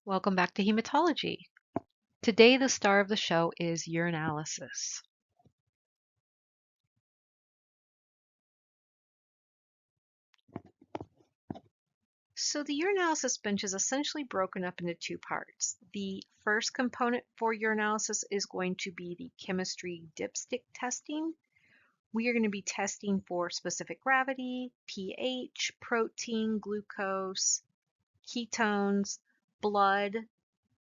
Welcome back to Hematology. Today, the star of the show is urinalysis. So the urinalysis bench is essentially broken up into two parts. The first component for urinalysis is going to be the chemistry dipstick testing. We are going to be testing for specific gravity, pH, protein, glucose, ketones, blood,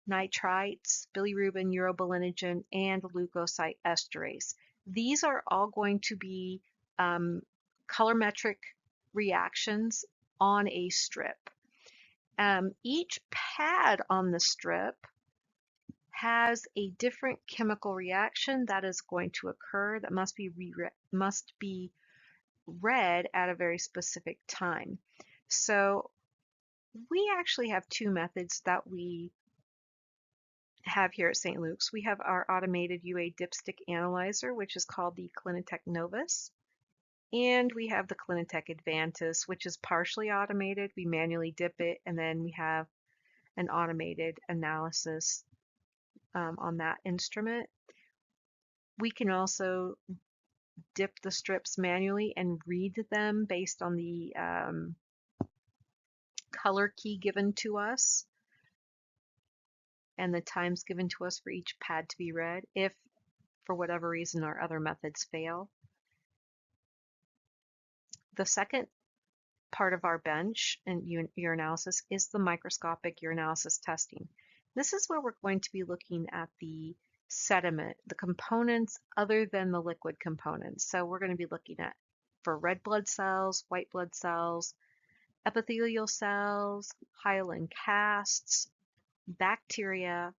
nitrites, bilirubin, urobilinogen, and leukocyte esterase. These are all going to be colorimetric reactions on a strip. Each pad on the strip has a different chemical reaction that is going to occur that must be read at a very specific time. So we actually have two methods that we have here at St. Luke's. We have our automated UA dipstick analyzer, which is called the Clinitech Novus. And we have the Clinitech Advantis, which is partially automated. We manually dip it, and then we have an automated analysis on that instrument. We can also dip the strips manually and read them based on the color key given to us and the times given to us for each pad to be read if, for whatever reason, our other methods fail. The second part of our bench in urinalysis is the microscopic urinalysis testing. This is where we're going to be looking at the sediment, the components other than the liquid components. So we're going to be looking at for red blood cells, white blood cells, epithelial cells, hyaline casts, bacteria,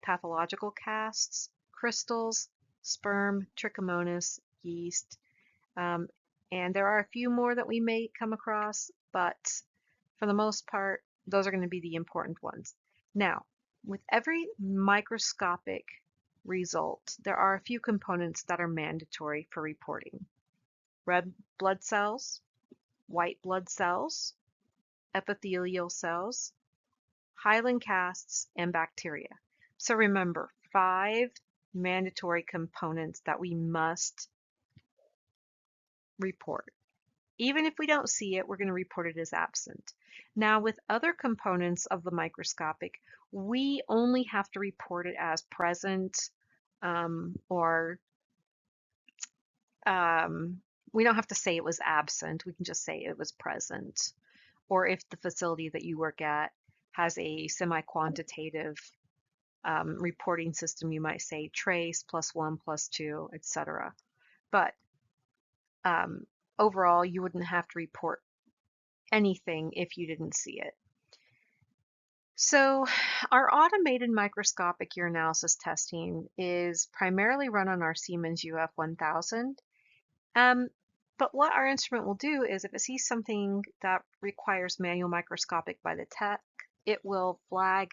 pathological casts, crystals, sperm, trichomonas, yeast, and there are a few more that we may come across, but for the most part, those are going to be the important ones. Now, with every microscopic result, there are a few components that are mandatory for reporting. Red blood cells, white blood cells, epithelial cells, hyaline casts, and bacteria. So remember, 5 mandatory components that we must report. Even if we don't see it, we're going to report it as absent. Now, with other components of the microscopic, we only have to report it as present, or we don't have to say it was absent. We can just say it was present. Or if the facility that you work at has a semi-quantitative reporting system, you might say trace, +1, +2, etc. But overall, you wouldn't have to report anything if you didn't see it. So our automated microscopic urinalysis testing is primarily run on our Siemens UF1000. But what our instrument will do is if it sees something that requires manual microscopic by the tech, it will flag,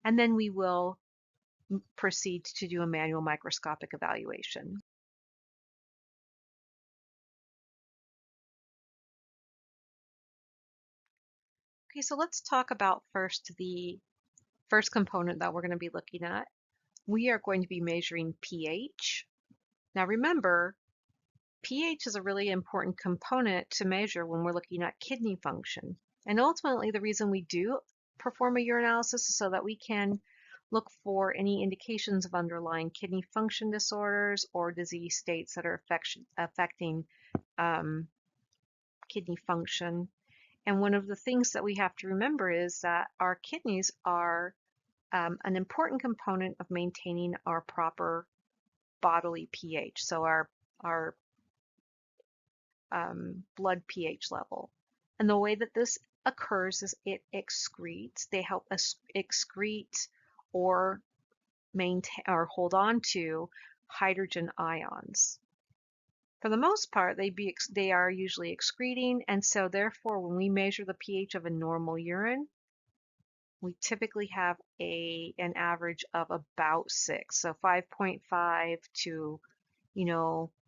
and then we will proceed to do a manual microscopic evaluation. Okay, so let's talk about first the first component that we're going to be looking at. We are going to be measuring pH. Now remember, pH is a really important component to measure when we're looking at kidney function. And ultimately, the reason we do perform a urinalysis is so that we can look for any indications of underlying kidney function disorders or disease states that are affecting kidney function. And one of the things that we have to remember is that our kidneys are an important component of maintaining our proper bodily pH, so our blood pH level. And the way that this occurs is it excretes. They help us excrete or maintain or hold on to hydrogen ions. For the most part, they are usually excreting, and so therefore when we measure the pH of a normal urine, we typically have an average of about 6, so 5.5 to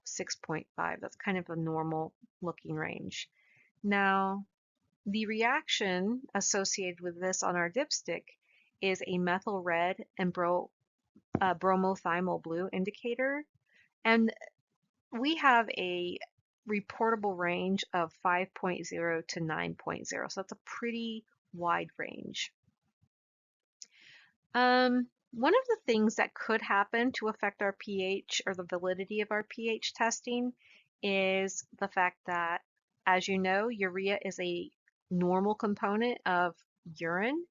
6.5. That's kind of a normal looking range. Now, the reaction associated with this on our dipstick is a methyl red and bromothymol blue indicator. And we have a reportable range of 5.0 to 9.0. So that's a pretty wide range. One of the things that could happen to affect our pH or the validity of our pH testing is the fact that, as you know, urea is a normal component of urine,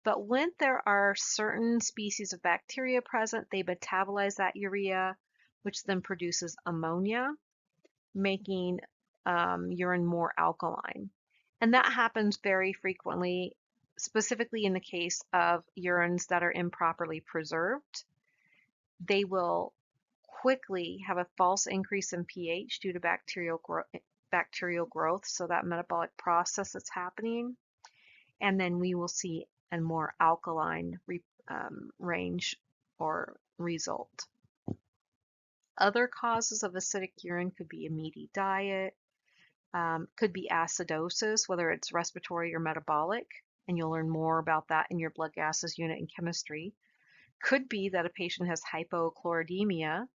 but when there are certain species of bacteria present, they metabolize that urea, which then produces ammonia, making urine more alkaline. And that happens very frequently, specifically in the case of urines that are improperly preserved. They will quickly have a false increase in pH due to bacterial growth, so that metabolic process that's happening. And then we will see a more alkaline range or result. Other causes of acidic urine could be a meaty diet, could be acidosis, whether it's respiratory or metabolic, and you'll learn more about that in your blood gases unit in chemistry. Could be that a patient has hypochloremia,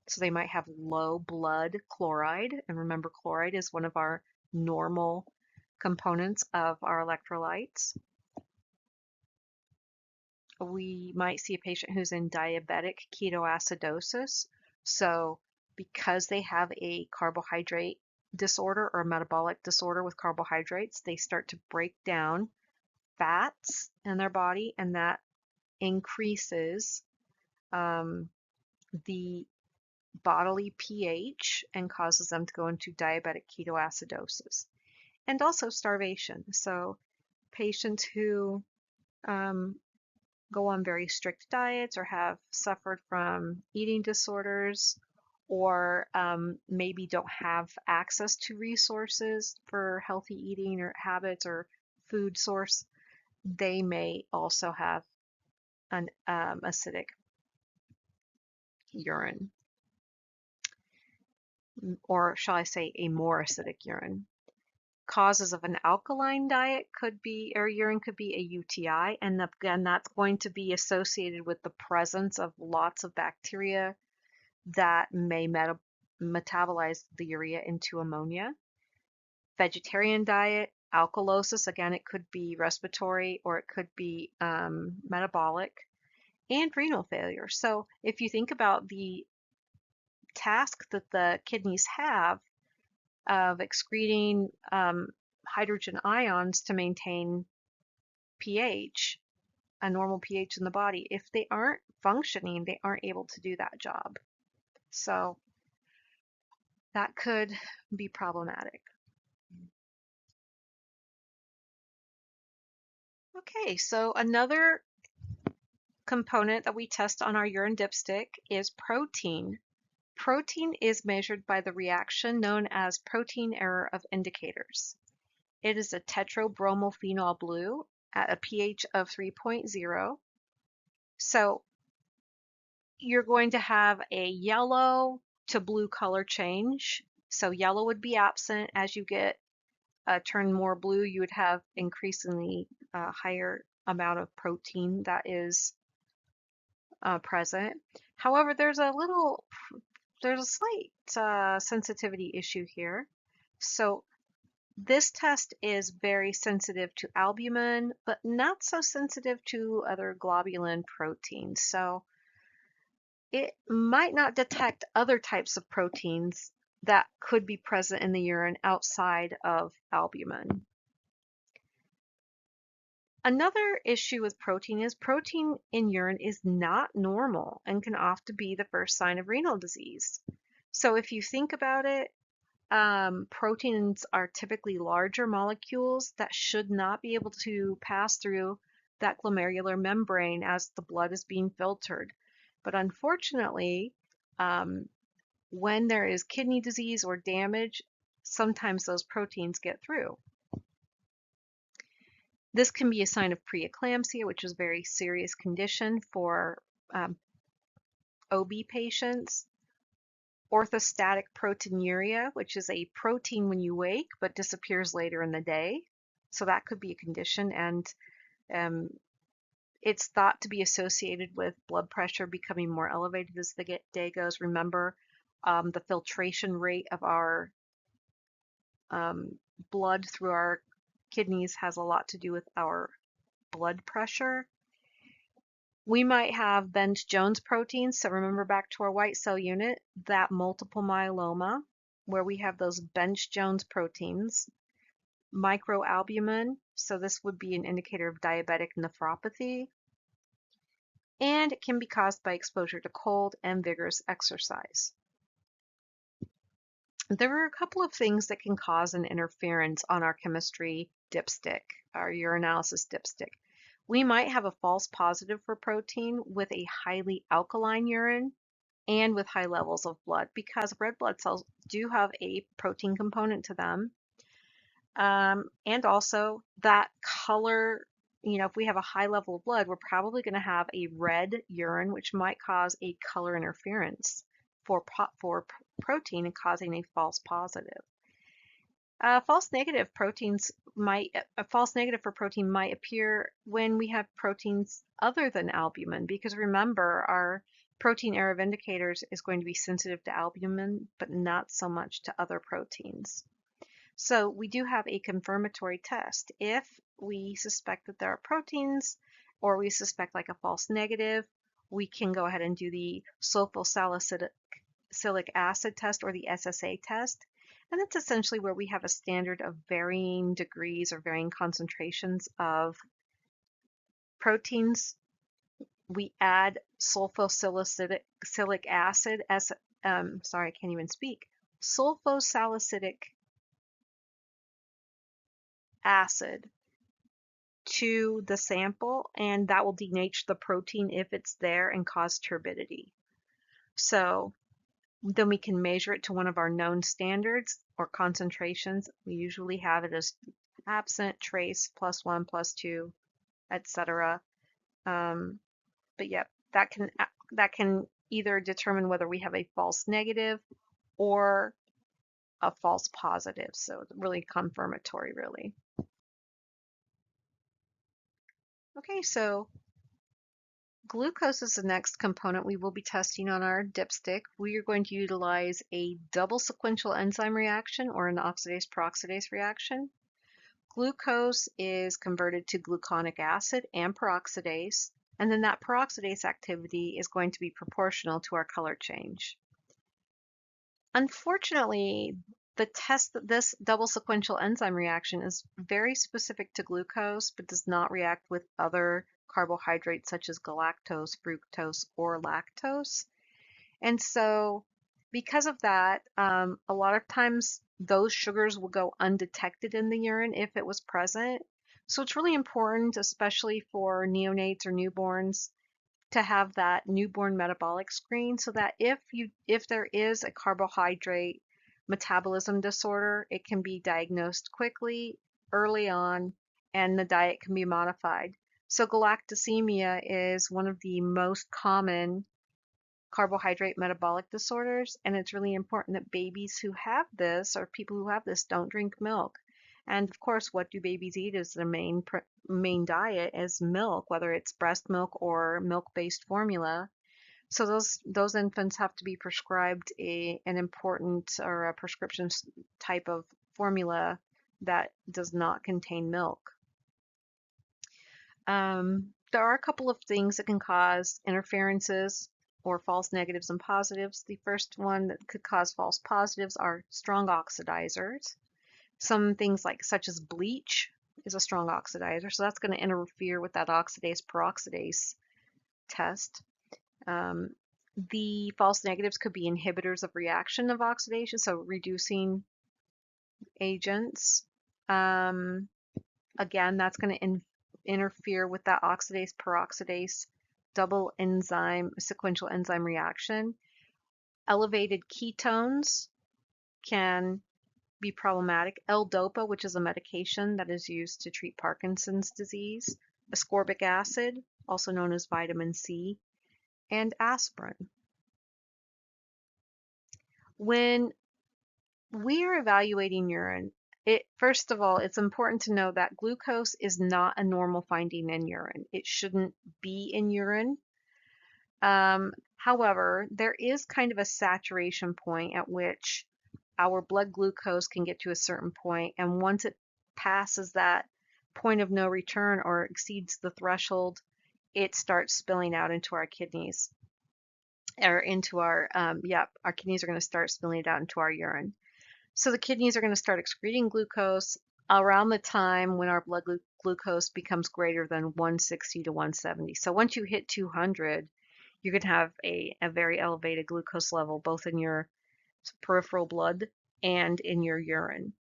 so they might have low blood chloride, and remember chloride is one of our normal components of our electrolytes. We might see a patient who's in diabetic ketoacidosis, so because they have a carbohydrate disorder or a metabolic disorder with carbohydrates, they start to break down fats in their body, and that increases the bodily pH and causes them to go into diabetic ketoacidosis. And also starvation. So patients who go on very strict diets or have suffered from eating disorders, or maybe don't have access to resources for healthy eating or habits or food source, they may also have an acidic urine, or shall I say a more acidic urine. Causes of an alkaline diet could be, or urine could be a UTI, and again, that's going to be associated with the presence of lots of bacteria that may metabolize the urea into ammonia. Vegetarian diet, alkalosis, again, it could be respiratory or it could be metabolic, and renal failure. So if you think about the task that the kidneys have of excreting hydrogen ions to maintain pH, a normal pH in the body, if they aren't functioning, they aren't able to do that job. So that could be problematic. Okay, so another component that we test on our urine dipstick is protein. Protein is measured by the reaction known as protein error of indicators. It is a tetrabromophenol blue at a pH of 3.0. So you're going to have a yellow to blue color change. So yellow would be absent. As you get turn more blue, you would have increasingly higher amount of protein that is present. However, there's a slight sensitivity issue here. So this test is very sensitive to albumin, but not so sensitive to other globulin proteins. So it might not detect other types of proteins that could be present in the urine outside of albumin. Another issue with protein is protein in urine is not normal and can often be the first sign of renal disease. So if you think about it, proteins are typically larger molecules that should not be able to pass through that glomerular membrane as the blood is being filtered. But unfortunately, when there is kidney disease or damage, sometimes those proteins get through. This can be a sign of preeclampsia, which is a very serious condition for OB patients. Orthostatic proteinuria, which is a protein when you wake but disappears later in the day. So that could be a condition, and It's thought to be associated with blood pressure becoming more elevated as the day goes. Remember, the filtration rate of our um, blood through our kidneys has a lot to do with our blood pressure. We might have Bence-Jones proteins. So remember back to our white cell unit, that multiple myeloma, where we have those Bence-Jones proteins, microalbumin. So this would be an indicator of diabetic nephropathy. And it can be caused by exposure to cold and vigorous exercise. There are a couple of things that can cause an interference on our chemistry dipstick, our urinalysis dipstick. We might have a false positive for protein with a highly alkaline urine and with high levels of blood because red blood cells do have a protein component to them. And also that color, if we have a high level of blood, we're probably going to have a red urine, which might cause a color interference for protein and causing a false positive. False negative a false negative for protein might appear when we have proteins other than albumin, because remember, our protein error of indicators is going to be sensitive to albumin, but not so much to other proteins. So we do have a confirmatory test. If we suspect that there are proteins, or we suspect like a false negative, we can go ahead and do the sulfosalicylic acid test, or the SSA test. And that's essentially where we have a standard of varying degrees or varying concentrations of proteins. We add sulfosalicylic acid, sorry, I can't even speak, sulfosalicylic acid to the sample, and that will denature the protein if it's there and cause turbidity. So then we can measure it to one of our known standards or concentrations. We usually have it as absent, trace, +1, +2, etc. But yeah, that can either determine whether we have a false negative or a false positive. So really confirmatory, really. Okay, so glucose is the next component we will be testing on our dipstick. We are going to utilize a double sequential enzyme reaction, or an oxidase-peroxidase reaction. Glucose is converted to gluconic acid and peroxidase, and then that peroxidase activity is going to be proportional to our color change. Unfortunately, this double sequential enzyme reaction is very specific to glucose, but does not react with other carbohydrates such as galactose, fructose, or lactose. And so because of that, a lot of times those sugars will go undetected in the urine if it was present. So it's really important, especially for neonates or newborns, to have that newborn metabolic screen, so that if there is a carbohydrate metabolism disorder, it can be diagnosed quickly, early on, and the diet can be modified. So galactosemia is one of the most common carbohydrate metabolic disorders, and it's really important that babies who have this, or people who have this, don't drink milk. And of course, what do babies eat is their main diet is milk, whether it's breast milk or milk-based formula. So those infants have to be prescribed an important or a prescription type of formula that does not contain milk. There are a couple of things that can cause interferences or false negatives and positives. The first one that could cause false positives are strong oxidizers. Some things such as bleach is a strong oxidizer, so that's going to interfere with that oxidase-peroxidase test. The false negatives could be inhibitors of reaction of oxidation, so reducing agents. Again, that's going to interfere with that oxidase-peroxidase double enzyme, sequential enzyme reaction. Elevated ketones can be problematic. L-DOPA, which is a medication that is used to treat Parkinson's disease, ascorbic acid, also known as vitamin C, and aspirin. When we are evaluating urine, First of all, it's important to know that glucose is not a normal finding in urine. It shouldn't be in urine. However, there is kind of a saturation point at which our blood glucose can get to a certain point, and once it passes that point of no return or exceeds the threshold, it starts spilling out into our kidneys, or into our kidneys are going to start spilling it out into our urine. So the kidneys are going to start excreting glucose around the time when our blood glucose becomes greater than 160 to 170. So once you hit 200, you can have a very elevated glucose level, both in your peripheral blood and in your urine.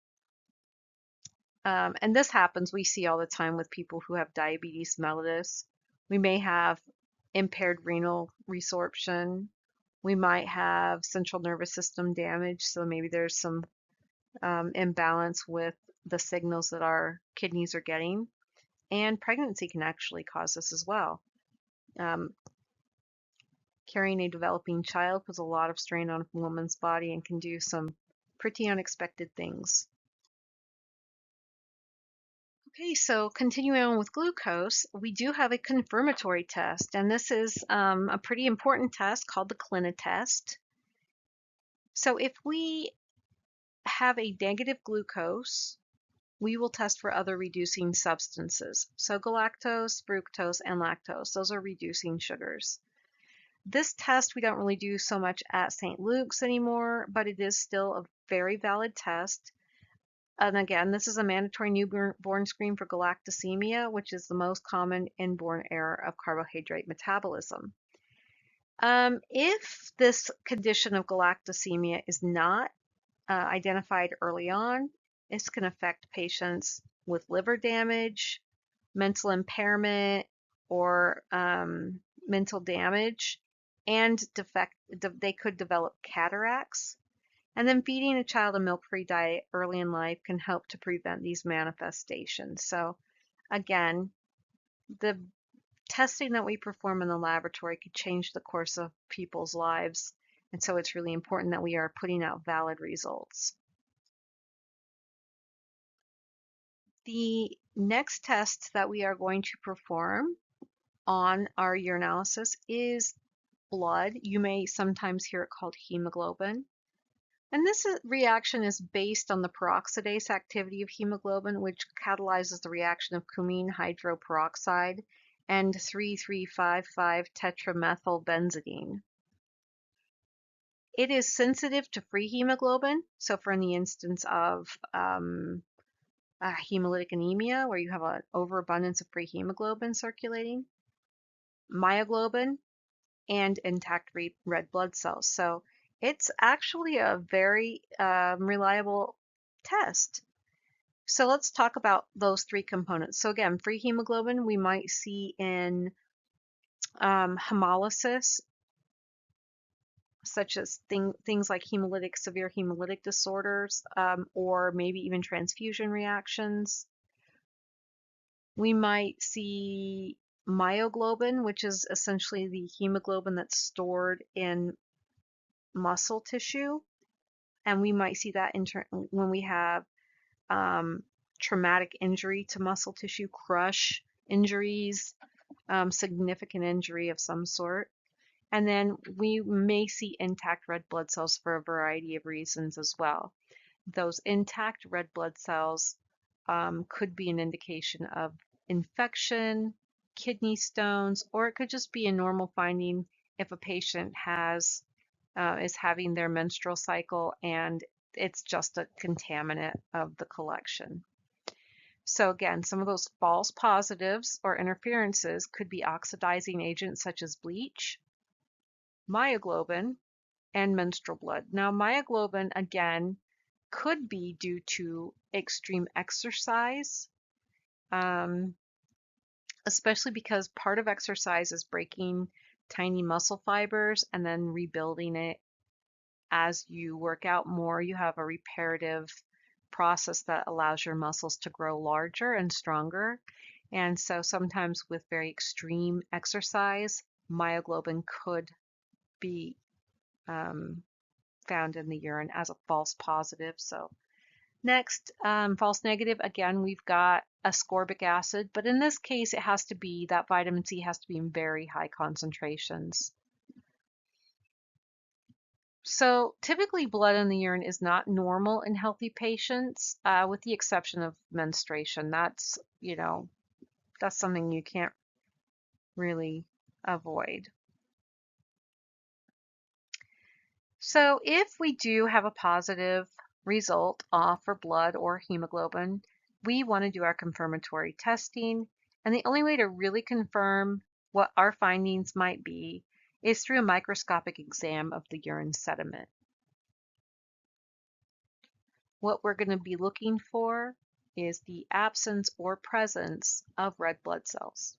And this happens, we see all the time with people who have diabetes mellitus. We may have impaired renal resorption. We might have central nervous system damage, so maybe there's some imbalance with the signals that our kidneys are getting. And pregnancy can actually cause this as well. Carrying a developing child puts a lot of strain on a woman's body and can do some pretty unexpected things. Okay, so continuing on with glucose, we do have a confirmatory test, and this is a pretty important test called the CLINA test. So if we have a negative glucose, we will test for other reducing substances. So galactose, fructose, and lactose, those are reducing sugars. This test we don't really do so much at St. Luke's anymore, but it is still a very valid test. And again, this is a mandatory newborn screen for galactosemia, which is the most common inborn error of carbohydrate metabolism. If this condition of galactosemia is not identified early on, this can affect patients with liver damage, mental impairment, or mental damage, and they could develop cataracts. And then feeding a child a milk-free diet early in life can help to prevent these manifestations. So again, the testing that we perform in the laboratory could change the course of people's lives. And so it's really important that we are putting out valid results. The next test that we are going to perform on our urinalysis is blood. You may sometimes hear it called hemoglobin. And this reaction is based on the peroxidase activity of hemoglobin, which catalyzes the reaction of cumene hydroperoxide and 3,3,5,5 tetramethylbenzidine. It is sensitive to free hemoglobin. So for in the instance of hemolytic anemia, where you have an overabundance of free hemoglobin circulating, myoglobin, and intact red blood cells. So it's actually a very reliable test. So let's talk about those three components. So again, free hemoglobin we might see in hemolysis, such as things like severe hemolytic disorders, or maybe even transfusion reactions. We might see myoglobin, which is essentially the hemoglobin that's stored in muscle tissue, and we might see that when we have traumatic injury to muscle tissue, crush injuries, significant injury of some sort. And then we may see intact red blood cells for a variety of reasons as well. Those intact red blood cells could be an indication of infection, kidney stones, or it could just be a normal finding if a patient is having their menstrual cycle and it's just a contaminant of the collection. So again, some of those false positives or interferences could be oxidizing agents such as bleach, myoglobin, and menstrual blood. Now, myoglobin, again, could be due to extreme exercise, especially because part of exercise is breaking tiny muscle fibers and then rebuilding it. As you work out more, you have a reparative process that allows your muscles to grow larger and stronger. And so sometimes with very extreme exercise, myoglobin could be found in the urine as a false positive. So Next, false negative, again, we've got ascorbic acid, but in this case, it has to be, that vitamin C has to be in very high concentrations. So typically blood in the urine is not normal in healthy patients, with the exception of menstruation. That's, that's something you can't really avoid. So if we do have a positive result for blood or hemoglobin, we want to do our confirmatory testing. And the only way to really confirm what our findings might be is through a microscopic exam of the urine sediment. What we're going to be looking for is the absence or presence of red blood cells.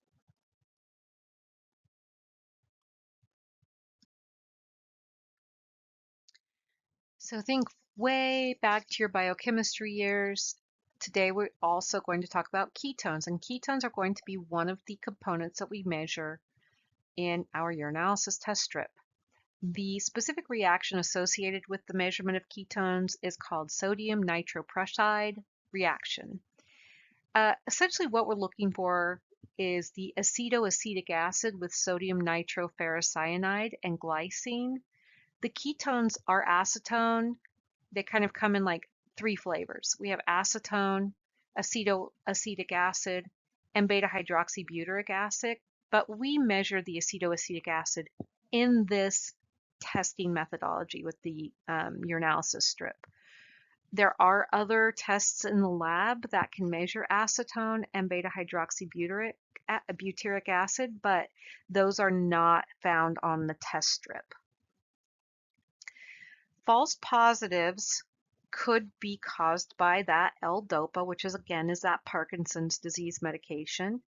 So think way back to your biochemistry years. Today we're also going to talk about ketones, and ketones are going to be one of the components that we measure in our urinalysis test strip. The specific reaction associated with the measurement of ketones is called sodium nitroprusside reaction. Essentially what we're looking for is the acetoacetic acid with sodium nitroferrocyanide and glycine. The ketones are acetone. They kind of come in like three flavors. We have acetone, acetoacetic acid, and beta hydroxybutyric acid, but we measure the acetoacetic acid in this testing methodology with the urinalysis strip. There are other tests in the lab that can measure acetone and beta hydroxybutyric butyric acid, but those are not found on the test strip. False positives could be caused by that L-DOPA, which is again is that Parkinson's disease medication.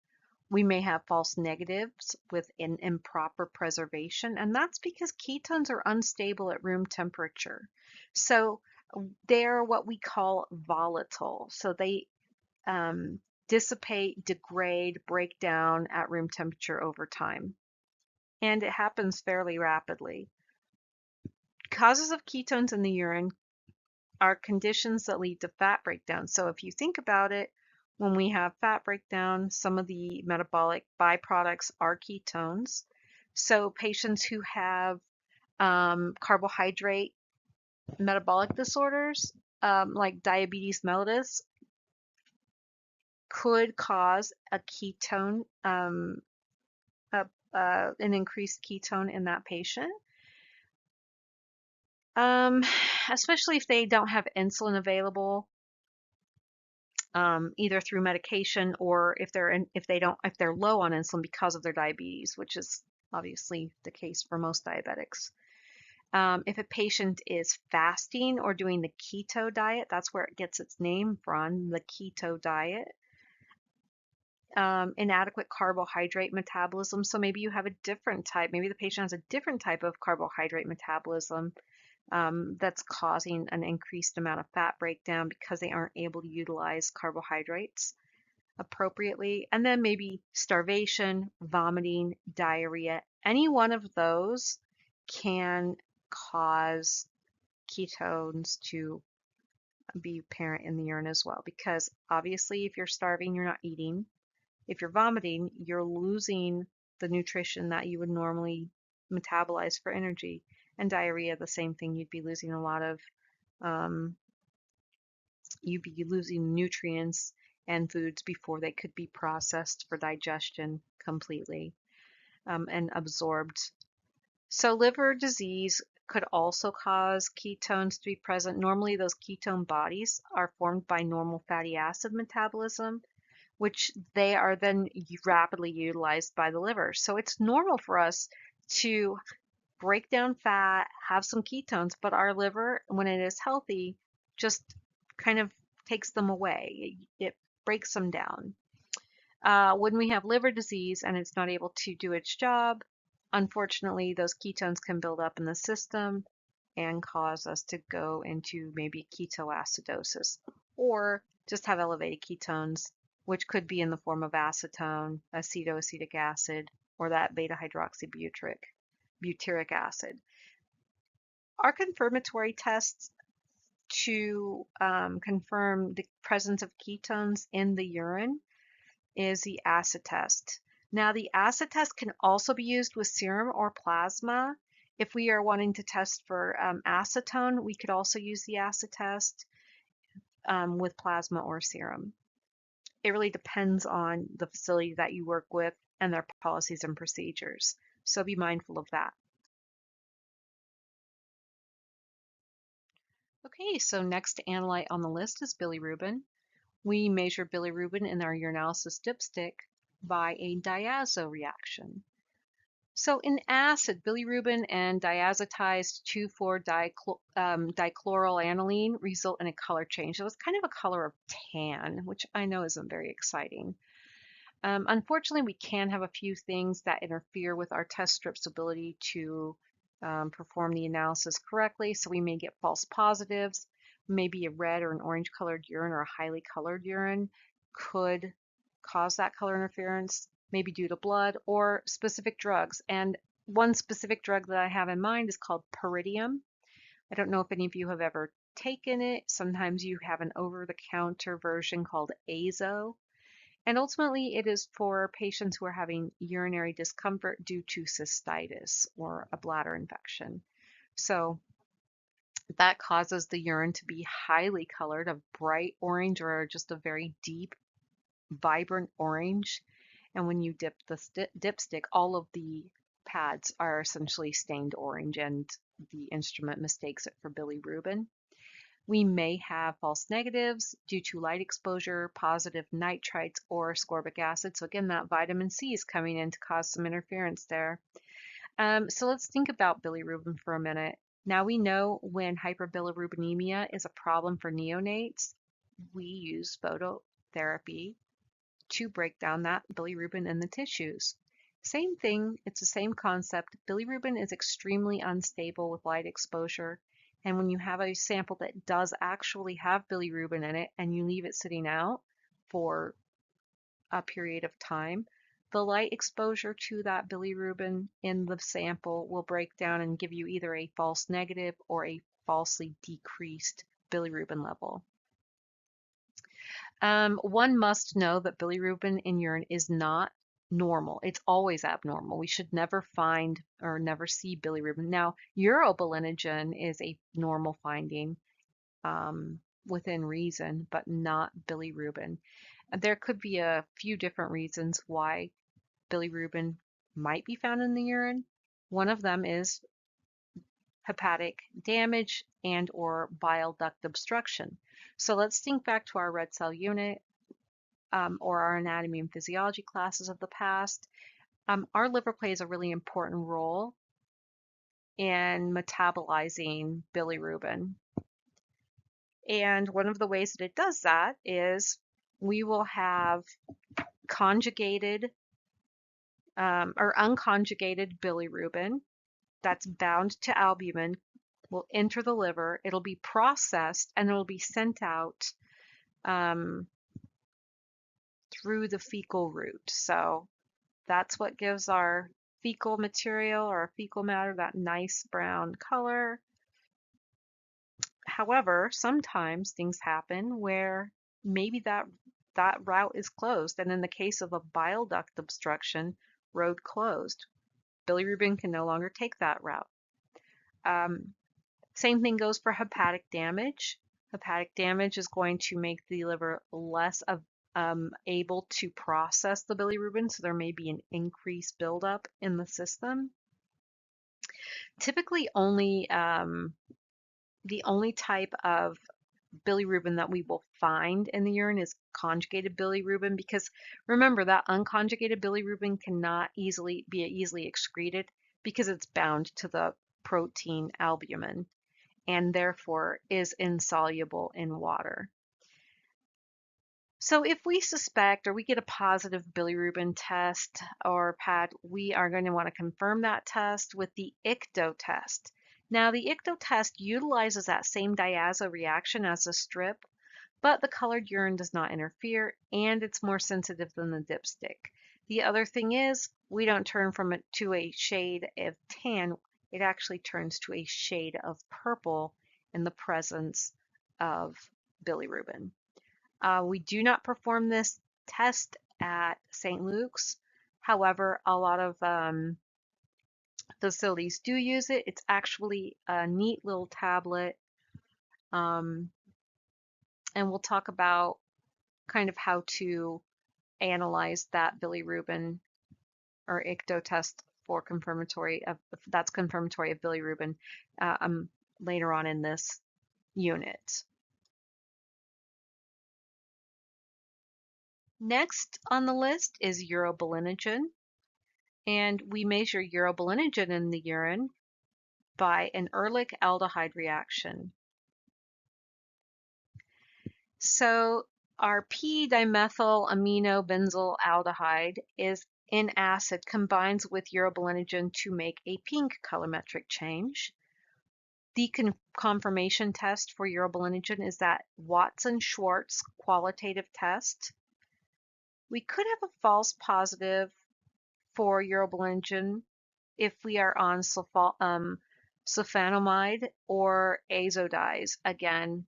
We may have false negatives with an improper preservation, and that's because ketones are unstable at room temperature. So they're what we call volatile. So they dissipate, degrade, break down at room temperature over time. And it happens fairly rapidly. Causes of ketones in the urine are conditions that lead to fat breakdown. So if you think about it, when we have fat breakdown, some of the metabolic byproducts are ketones. So patients who have carbohydrate metabolic disorders, like diabetes mellitus, could cause a ketone, an increased ketone in that patient. Especially if they don't have insulin available, either through medication or if they're low on insulin because of their diabetes, which is obviously the case for most diabetics. If a patient is fasting or doing the keto diet, that's where it gets its name from, the keto diet. Inadequate carbohydrate metabolism. So maybe you have a different type, maybe the patient has a different type of carbohydrate metabolism that's causing an increased amount of fat breakdown because they aren't able to utilize carbohydrates appropriately. And then maybe starvation, vomiting, diarrhea. Any one of those can cause ketones to be apparent in the urine as well, because obviously if you're starving, you're not eating. If you're vomiting, you're losing the nutrition that you would normally metabolize for energy. And diarrhea, the same thing. You'd be losing a lot of, you'd be losing nutrients and foods before they could be processed for digestion completely and absorbed. So liver disease could also cause ketones to be present. Normally, those ketone bodies are formed by normal fatty acid metabolism, which they are then rapidly utilized by the liver. So it's normal for us to break down fat, have some ketones, but our liver, when it is healthy, just kind of takes them away. It breaks them down. When we have liver disease and it's not able to do its job, unfortunately, those ketones can build up in the system and cause us to go into maybe ketoacidosis or just have elevated ketones, which could be in the form of acetone, acetoacetic acid, or that beta hydroxybutyric acid. Our confirmatory tests to confirm the presence of ketones in the urine is the acid test. Now, the acid test can also be used with serum or plasma. If we are wanting to test for acetone, we could also use the acid test with plasma or serum. It really depends on the facility that you work with and their policies and procedures. So be mindful of that. Okay, so next analyte on the list is bilirubin. We measure bilirubin in our urinalysis dipstick by a diazo reaction. So in acid, bilirubin and diazotized 2,4-dichloroaniline result in a color change. So it's kind of a color of tan, which I know isn't very exciting. Unfortunately, we can have a few things that interfere with our test strip's ability to perform the analysis correctly. So we may get false positives. Maybe a red or an orange colored urine or a highly colored urine could cause that color interference, maybe due to blood or specific drugs. And one specific drug that I have in mind is called pyridium. I don't know if any of you have ever taken it. Sometimes you have an over-the-counter version called Azo. And ultimately, it is for patients who are having urinary discomfort due to cystitis or a bladder infection. So that causes the urine to be highly colored, a bright orange or just a very deep, vibrant orange. And when you dip the dipstick, all of the pads are essentially stained orange, and the instrument mistakes it for bilirubin. We may have false negatives due to light exposure, positive nitrites, or ascorbic acid. So again, that vitamin C is coming in to cause some interference there. So let's think about bilirubin for a minute. Now we know when hyperbilirubinemia is a problem for neonates, we use phototherapy to break down that bilirubin in the tissues. Same thing, it's the same concept. Bilirubin is extremely unstable with light exposure. And when you have a sample that does actually have bilirubin in it and you leave it sitting out for a period of time, the light exposure to that bilirubin in the sample will break down and give you either a false negative or a falsely decreased bilirubin level. One must know that bilirubin in urine is not normal. It's always abnormal. We should never find or never see bilirubin. Now, urobilinogen is a normal finding within reason, but not bilirubin. There could be a few different reasons why bilirubin might be found in the urine. One of them is hepatic damage and or bile duct obstruction. So let's think back to our red cell unit or our anatomy and physiology classes of the past. Our liver plays a really important role in metabolizing bilirubin. And one of the ways that it does that is we will have conjugated or unconjugated bilirubin that's bound to albumin will enter the liver. It'll be processed and it'll be sent out through the fecal route. So that's what gives our fecal material or our fecal matter that nice brown color. However, sometimes things happen where maybe that route is closed, and in the case of a bile duct obstruction, road closed. Bilirubin can no longer take that route. Same thing goes for hepatic damage. Hepatic damage is going to make the liver less able to process the bilirubin, so there may be an increased buildup in the system. Typically, the only type of bilirubin that we will find in the urine is conjugated bilirubin, because remember that unconjugated bilirubin cannot be easily excreted because it's bound to the protein albumin and therefore is insoluble in water. So if we suspect or we get a positive bilirubin test or pad, we are going to want to confirm that test with the ICTO test. Now the ICTO test utilizes that same diazo reaction as the strip, but the colored urine does not interfere and it's more sensitive than the dipstick. The other thing is we don't turn from it to a shade of tan, it actually turns to a shade of purple in the presence of bilirubin. We do not perform this test at St. Luke's. However, a lot of facilities do use it. It's actually a neat little tablet. And we'll talk about kind of how to analyze that bilirubin or icto test for confirmatory of bilirubin later on in this unit. Next on the list is urobilinogen, and we measure urobilinogen in the urine by an Ehrlich aldehyde reaction. So our p-dimethylaminobenzylaldehyde is in acid combines with urobilinogen to make a pink colorimetric change. The confirmation test for urobilinogen is that Watson-Schwarz qualitative test. We could have a false positive for urobilinogen if we are on sulfonamide or azodize. Again,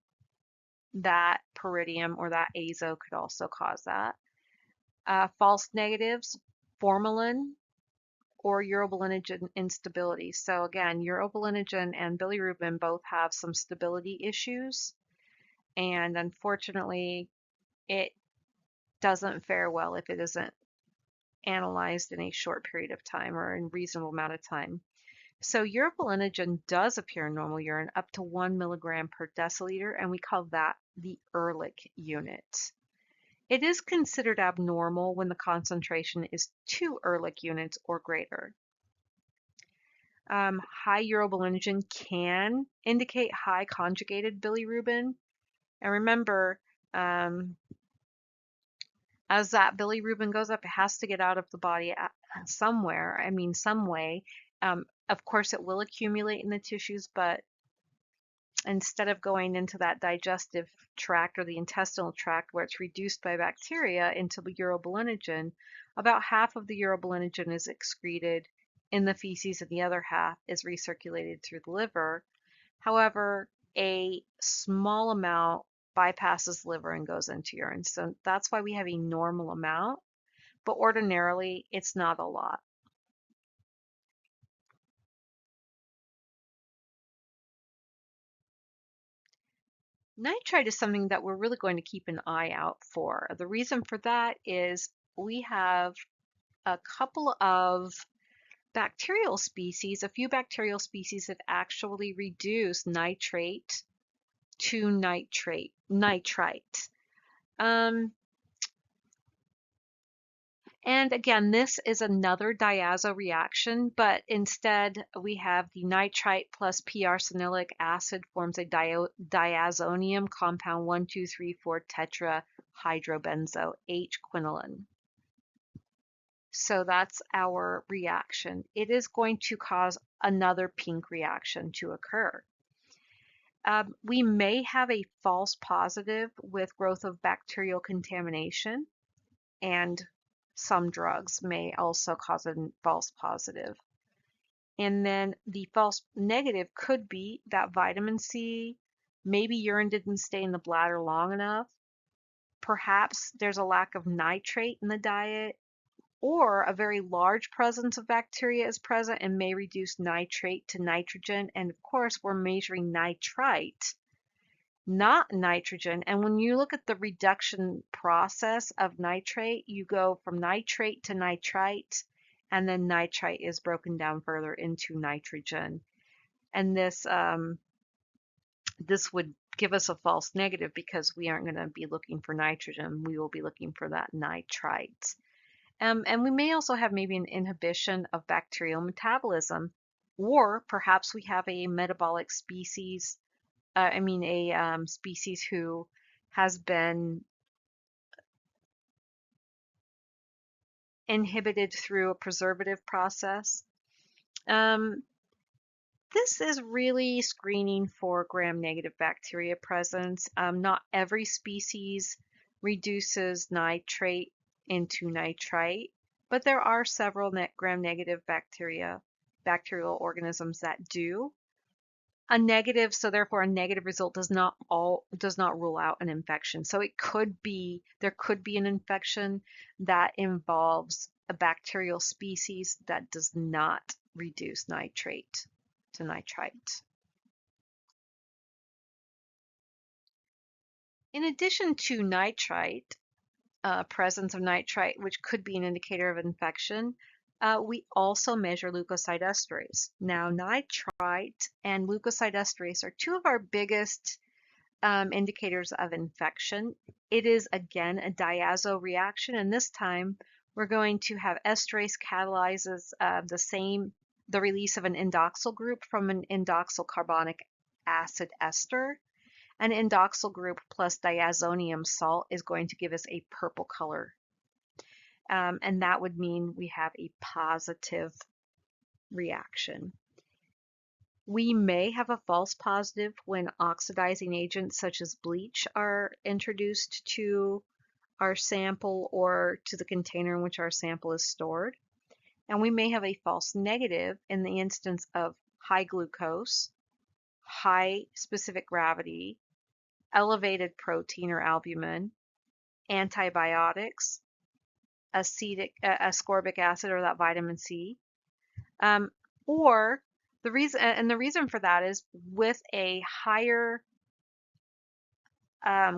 that pyridium or that azo could also cause that. False negatives, formalin or urobilinogen instability. So again, urobilinogen and bilirubin both have some stability issues, and unfortunately, it doesn't fare well if it isn't analyzed in a short period of time or in reasonable amount of time. So urobilinogen does appear in normal urine up to 1 milligram per deciliter, and we call that the Ehrlich unit. It is considered abnormal when the concentration is 2 Ehrlich units or greater. High urobilinogen can indicate high conjugated bilirubin. And remember, as that bilirubin goes up, it has to get out of the body somewhere, some way. Of course, it will accumulate in the tissues, but instead of going into that digestive tract or the intestinal tract where it's reduced by bacteria into the urobilinogen, about half of the urobilinogen is excreted in the feces and the other half is recirculated through the liver. However, a small amount bypasses the liver and goes into urine. So that's why we have a normal amount, but ordinarily it's not a lot. Nitrite is something that we're really going to keep an eye out for. The reason for that is we have a couple of bacterial species, a few bacterial species that actually reduce nitrate to nitrite. And again, this is another diazo reaction, but instead we have the nitrite plus p-arsenic acid forms a diazonium compound 1,2,3,4 tetrahydrobenzo H-quinoline. So that's our reaction. It is going to cause another pink reaction to occur. We may have a false positive with growth of bacterial contamination, and some drugs may also cause a false positive. And then the false negative could be that vitamin C, maybe urine didn't stay in the bladder long enough. Perhaps there's a lack of nitrate in the diet, or a very large presence of bacteria is present and may reduce nitrate to nitrogen. And of course, we're measuring nitrite, not nitrogen. And when you look at the reduction process of nitrate, you go from nitrate to nitrite, and then nitrite is broken down further into nitrogen. And this would give us a false negative because we aren't going to be looking for nitrogen. We will be looking for that nitrite. And we may also have maybe an inhibition of bacterial metabolism, or perhaps we have a metabolic species, species who has been inhibited through a preservative process. This is really screening for gram-negative bacteria presence. Not every species reduces nitrate into nitrite, but there are several gram-negative bacterial organisms that do. A negative, so therefore a negative result does not rule out an infection. So there could be an infection that involves a bacterial species that does not reduce nitrate to nitrite. In addition to nitrite, presence of nitrite, which could be an indicator of infection, we also measure leukocyte esterase. Now, nitrite and leukocyte esterase are two of our biggest indicators of infection. It is, again, a diazo reaction, and this time we're going to have esterase catalyzes the release of an indoxyl group from an indoxyl carbonic acid ester. An indoxyl group plus diazonium salt is going to give us a purple color. And that would mean we have a positive reaction. We may have a false positive when oxidizing agents such as bleach are introduced to our sample or to the container in which our sample is stored. And we may have a false negative in the instance of high glucose, high specific gravity, elevated protein or albumin, antibiotics, ascorbic acid or that vitamin C, or the reason for that is with a higher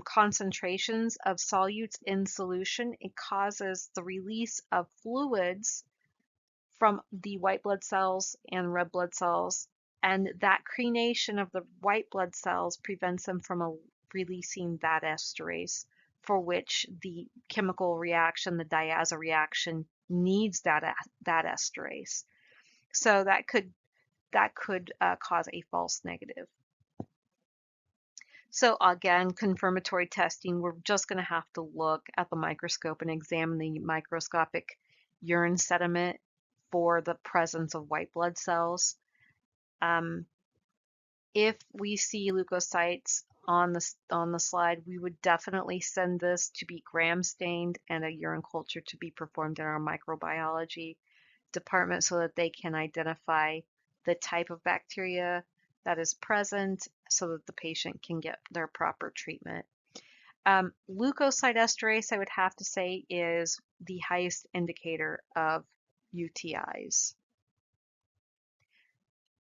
concentrations of solutes in solution, it causes the release of fluids from the white blood cells and red blood cells, and that crenation of the white blood cells prevents them from releasing that esterase for which the chemical reaction, the diazo reaction, needs that esterase. So that could cause a false negative. So again, confirmatory testing, we're just going to have to look at the microscope and examine the microscopic urine sediment for the presence of white blood cells. If we see leukocytes on the slide, we would definitely send this to be gram stained and a urine culture to be performed in our microbiology department so that they can identify the type of bacteria that is present so that the patient can get their proper treatment. Leukocyte esterase, I would have to say, is the highest indicator of UTIs.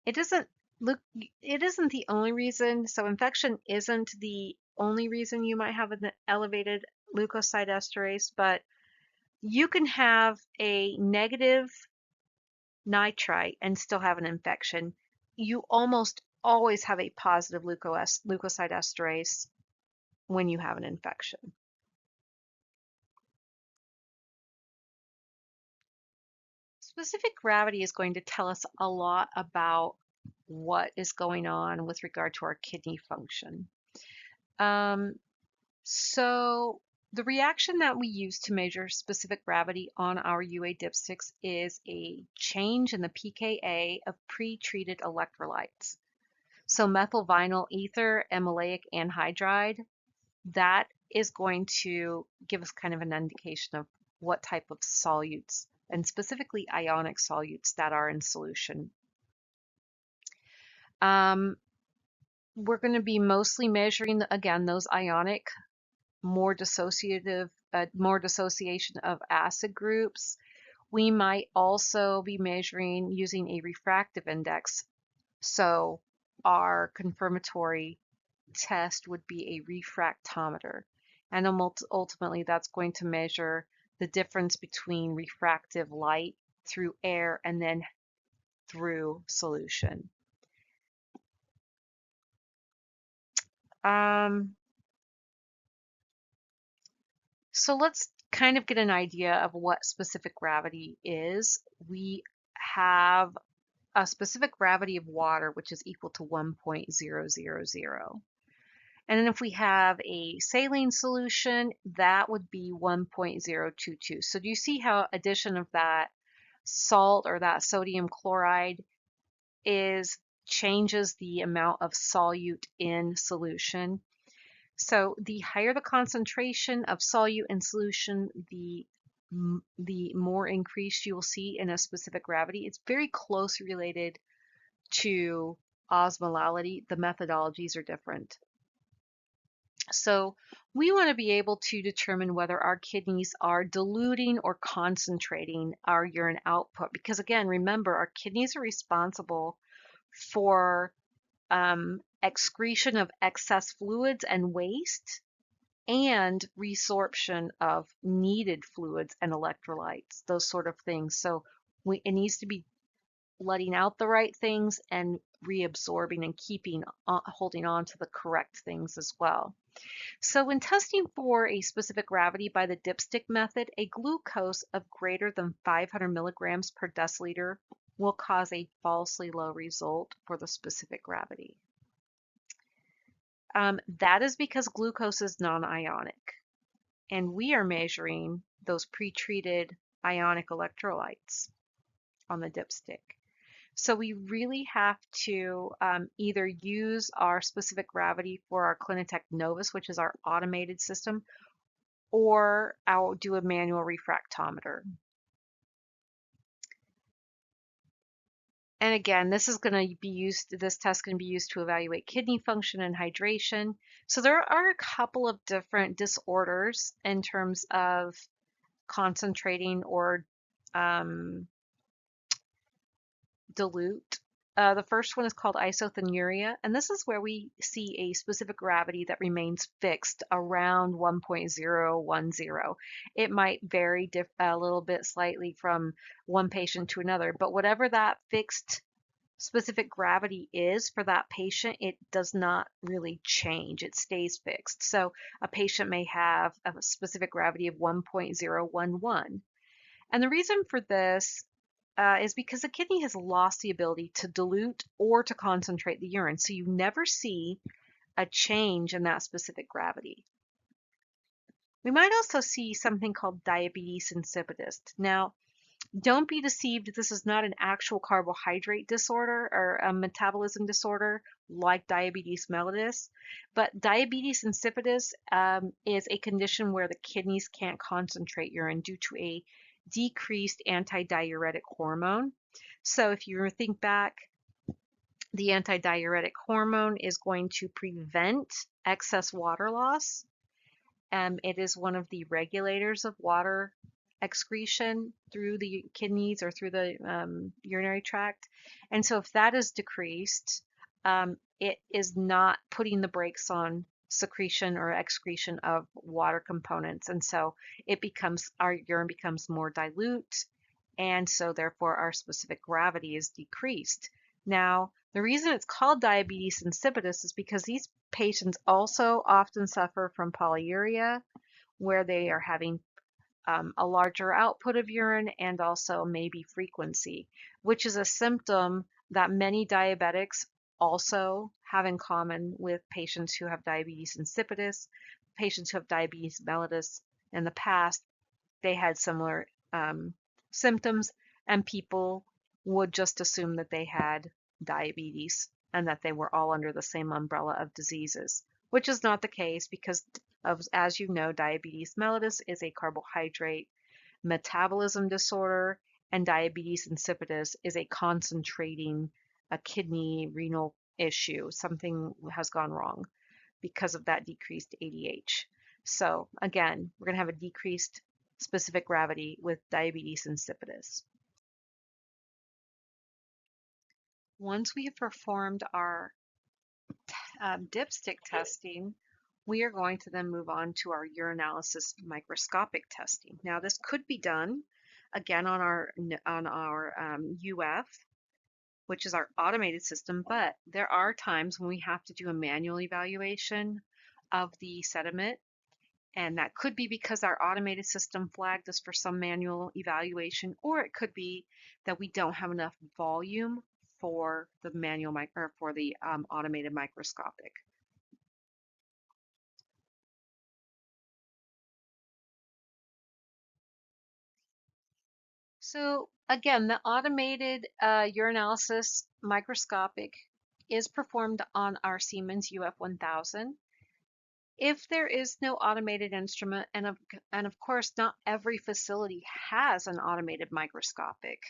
It isn't the only reason, so infection isn't the only reason you might have an elevated leukocyte esterase, but you can have a negative nitrite and still have an infection. You almost always have a positive leukocyte esterase when you have an infection. Specific gravity is going to tell us a lot about what is going on with regard to our kidney function. So the reaction that we use to measure specific gravity on our UA dipsticks is a change in the pKa of pre-treated electrolytes. So methyl vinyl ether and maleic anhydride, that is going to give us kind of an indication of what type of solutes, and specifically ionic solutes, that are in solution. We're going to be mostly measuring, again, those ionic, more dissociation of acid groups. We might also be measuring using a refractive index. So our confirmatory test would be a refractometer. And ultimately that's going to measure the difference between refractive light through air and then through solution. So let's kind of get an idea of what specific gravity is. We have a specific gravity of water, which is equal to 1.000. And then if we have a saline solution, that would be 1.022. So do you see how addition of that salt or that sodium chloride changes the amount of solute in solution? So the higher the concentration of solute in solution, the more increased you will see in a specific gravity. It's very closely related to osmolality, the methodologies are different. So we want to be able to determine whether our kidneys are diluting or concentrating our urine output. Because again, remember, our kidneys are responsible for excretion of excess fluids and waste and resorption of needed fluids and electrolytes, those sort of things. So it needs to be letting out the right things and reabsorbing and holding on to the correct things as well. So when testing for a specific gravity by the dipstick method, a glucose of greater than 500 milligrams per deciliter will cause a falsely low result for the specific gravity. That is because glucose is non-ionic, and we are measuring those pre-treated ionic electrolytes on the dipstick. So we really have to either use our specific gravity for our Clinitec Novus, which is our automated system, or I'll do a manual refractometer. And again, this test can be used to evaluate kidney function and hydration. So there are a couple of different disorders in terms of concentrating or dilute. The first one is called isothenuria, and this is where we see a specific gravity that remains fixed around 1.010. It might vary a little bit slightly from one patient to another, but whatever that fixed specific gravity is for that patient, it does not really change. It stays fixed. So a patient may have a specific gravity of 1.011. And the reason for this is because the kidney has lost the ability to dilute or to concentrate the urine. So you never see a change in that specific gravity. We might also see something called diabetes insipidus. Now, don't be deceived. This is not an actual carbohydrate disorder or a metabolism disorder like diabetes mellitus, but diabetes insipidus is a condition where the kidneys can't concentrate urine due to a decreased antidiuretic hormone. So if you think back, the antidiuretic hormone is going to prevent excess water loss. It is one of the regulators of water excretion through the kidneys or through the urinary tract. And so if that is decreased, it is not putting the brakes on secretion or excretion of water components. And so our urine becomes more dilute. And so therefore our specific gravity is decreased. Now, the reason it's called diabetes insipidus is because these patients also often suffer from polyuria, where they are having a larger output of urine and also maybe frequency, which is a symptom that many diabetics also have in common with patients who have diabetes insipidus. Patients who have diabetes mellitus in the past, they had similar symptoms, and people would just assume that they had diabetes and that they were all under the same umbrella of diseases, which is not the case because as you know, diabetes mellitus is a carbohydrate metabolism disorder, and diabetes insipidus is a concentrating a kidney renal issue. Something has gone wrong because of that decreased ADH. So again, we're going to have a decreased specific gravity with diabetes insipidus. Once we have performed our dipstick testing, we are going to then move on to our urinalysis microscopic testing. Now, this could be done again on our UF, which is our automated system, but there are times when we have to do a manual evaluation of the sediment, and that could be because our automated system flagged us for some manual evaluation, or it could be that we don't have enough volume for the automated microscopic. So again, the automated urinalysis microscopic is performed on our Siemens UF1000. If there is no automated instrument, and of course not every facility has an automated microscopic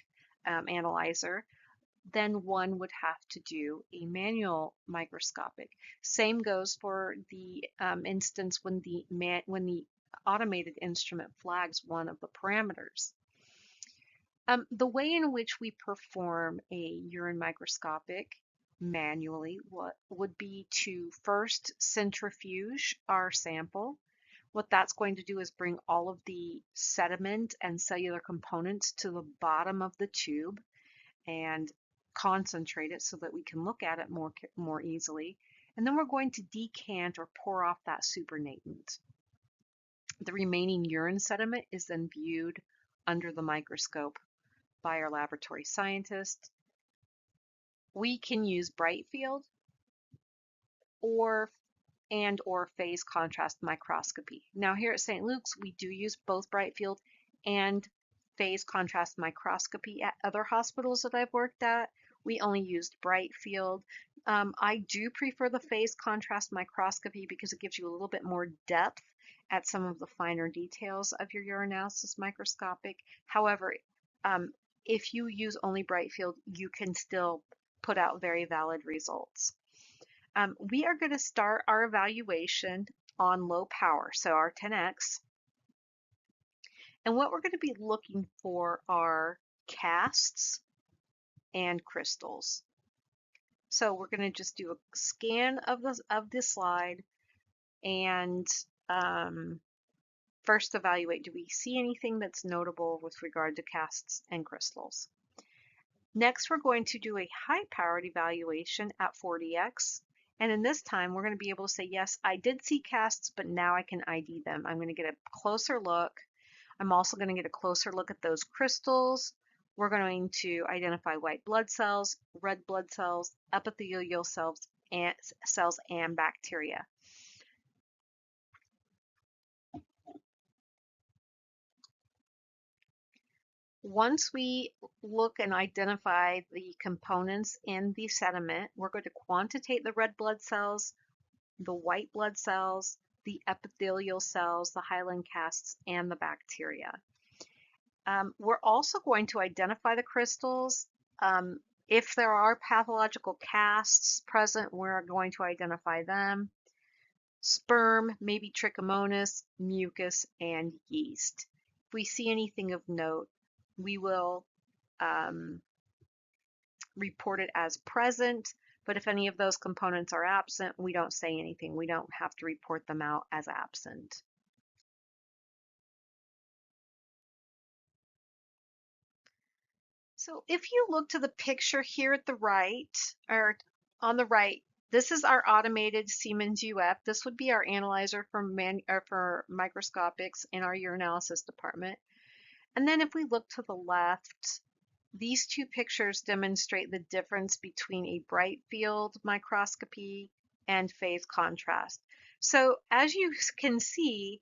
analyzer, then one would have to do a manual microscopic. Same goes for the instance when the automated instrument flags one of the parameters. The way in which we perform a urine microscopic manually would be to first centrifuge our sample. What that's going to do is bring all of the sediment and cellular components to the bottom of the tube and concentrate it so that we can look at it more easily. And then we're going to decant or pour off that supernatant. The remaining urine sediment is then viewed under the microscope by our laboratory scientist. We can use bright field or phase contrast microscopy. Now here at St. Luke's, we do use both bright field and phase contrast microscopy. At other hospitals that I've worked at, we only used bright field. I do prefer the phase contrast microscopy because it gives you a little bit more depth at some of the finer details of your urinalysis microscopic. However, if you use only bright field, you can still put out very valid results. We are going to start our evaluation on low power, so our 10x. And what we're going to be looking for are casts and crystals. So we're going to just do a scan of the slide and first evaluate, do we see anything that's notable with regard to casts and crystals? Next, we're going to do a high-powered evaluation at 40x. And in this time, we're going to be able to say, yes, I did see casts, but now I can ID them. I'm going to get a closer look. I'm also going to get a closer look at those crystals. We're going to identify white blood cells, red blood cells, epithelial cells, and bacteria. Once we look and identify the components in the sediment, we're going to quantitate the red blood cells, the white blood cells, the epithelial cells, the hyaline casts, and the bacteria. We're also going to identify the crystals. If there are pathological casts present, we're going to identify them. Sperm, maybe trichomonas, mucus, and yeast. If we see anything of note, we will report it as present, but if any of those components are absent, we don't say anything. We don't have to report them out as absent. So if you look to the picture here at the right, or on the right, this is our automated Siemens UF. This would be our analyzer for microscopics in our urinalysis department. And then if we look to the left, these two pictures demonstrate the difference between a bright field microscopy and phase contrast. So as you can see,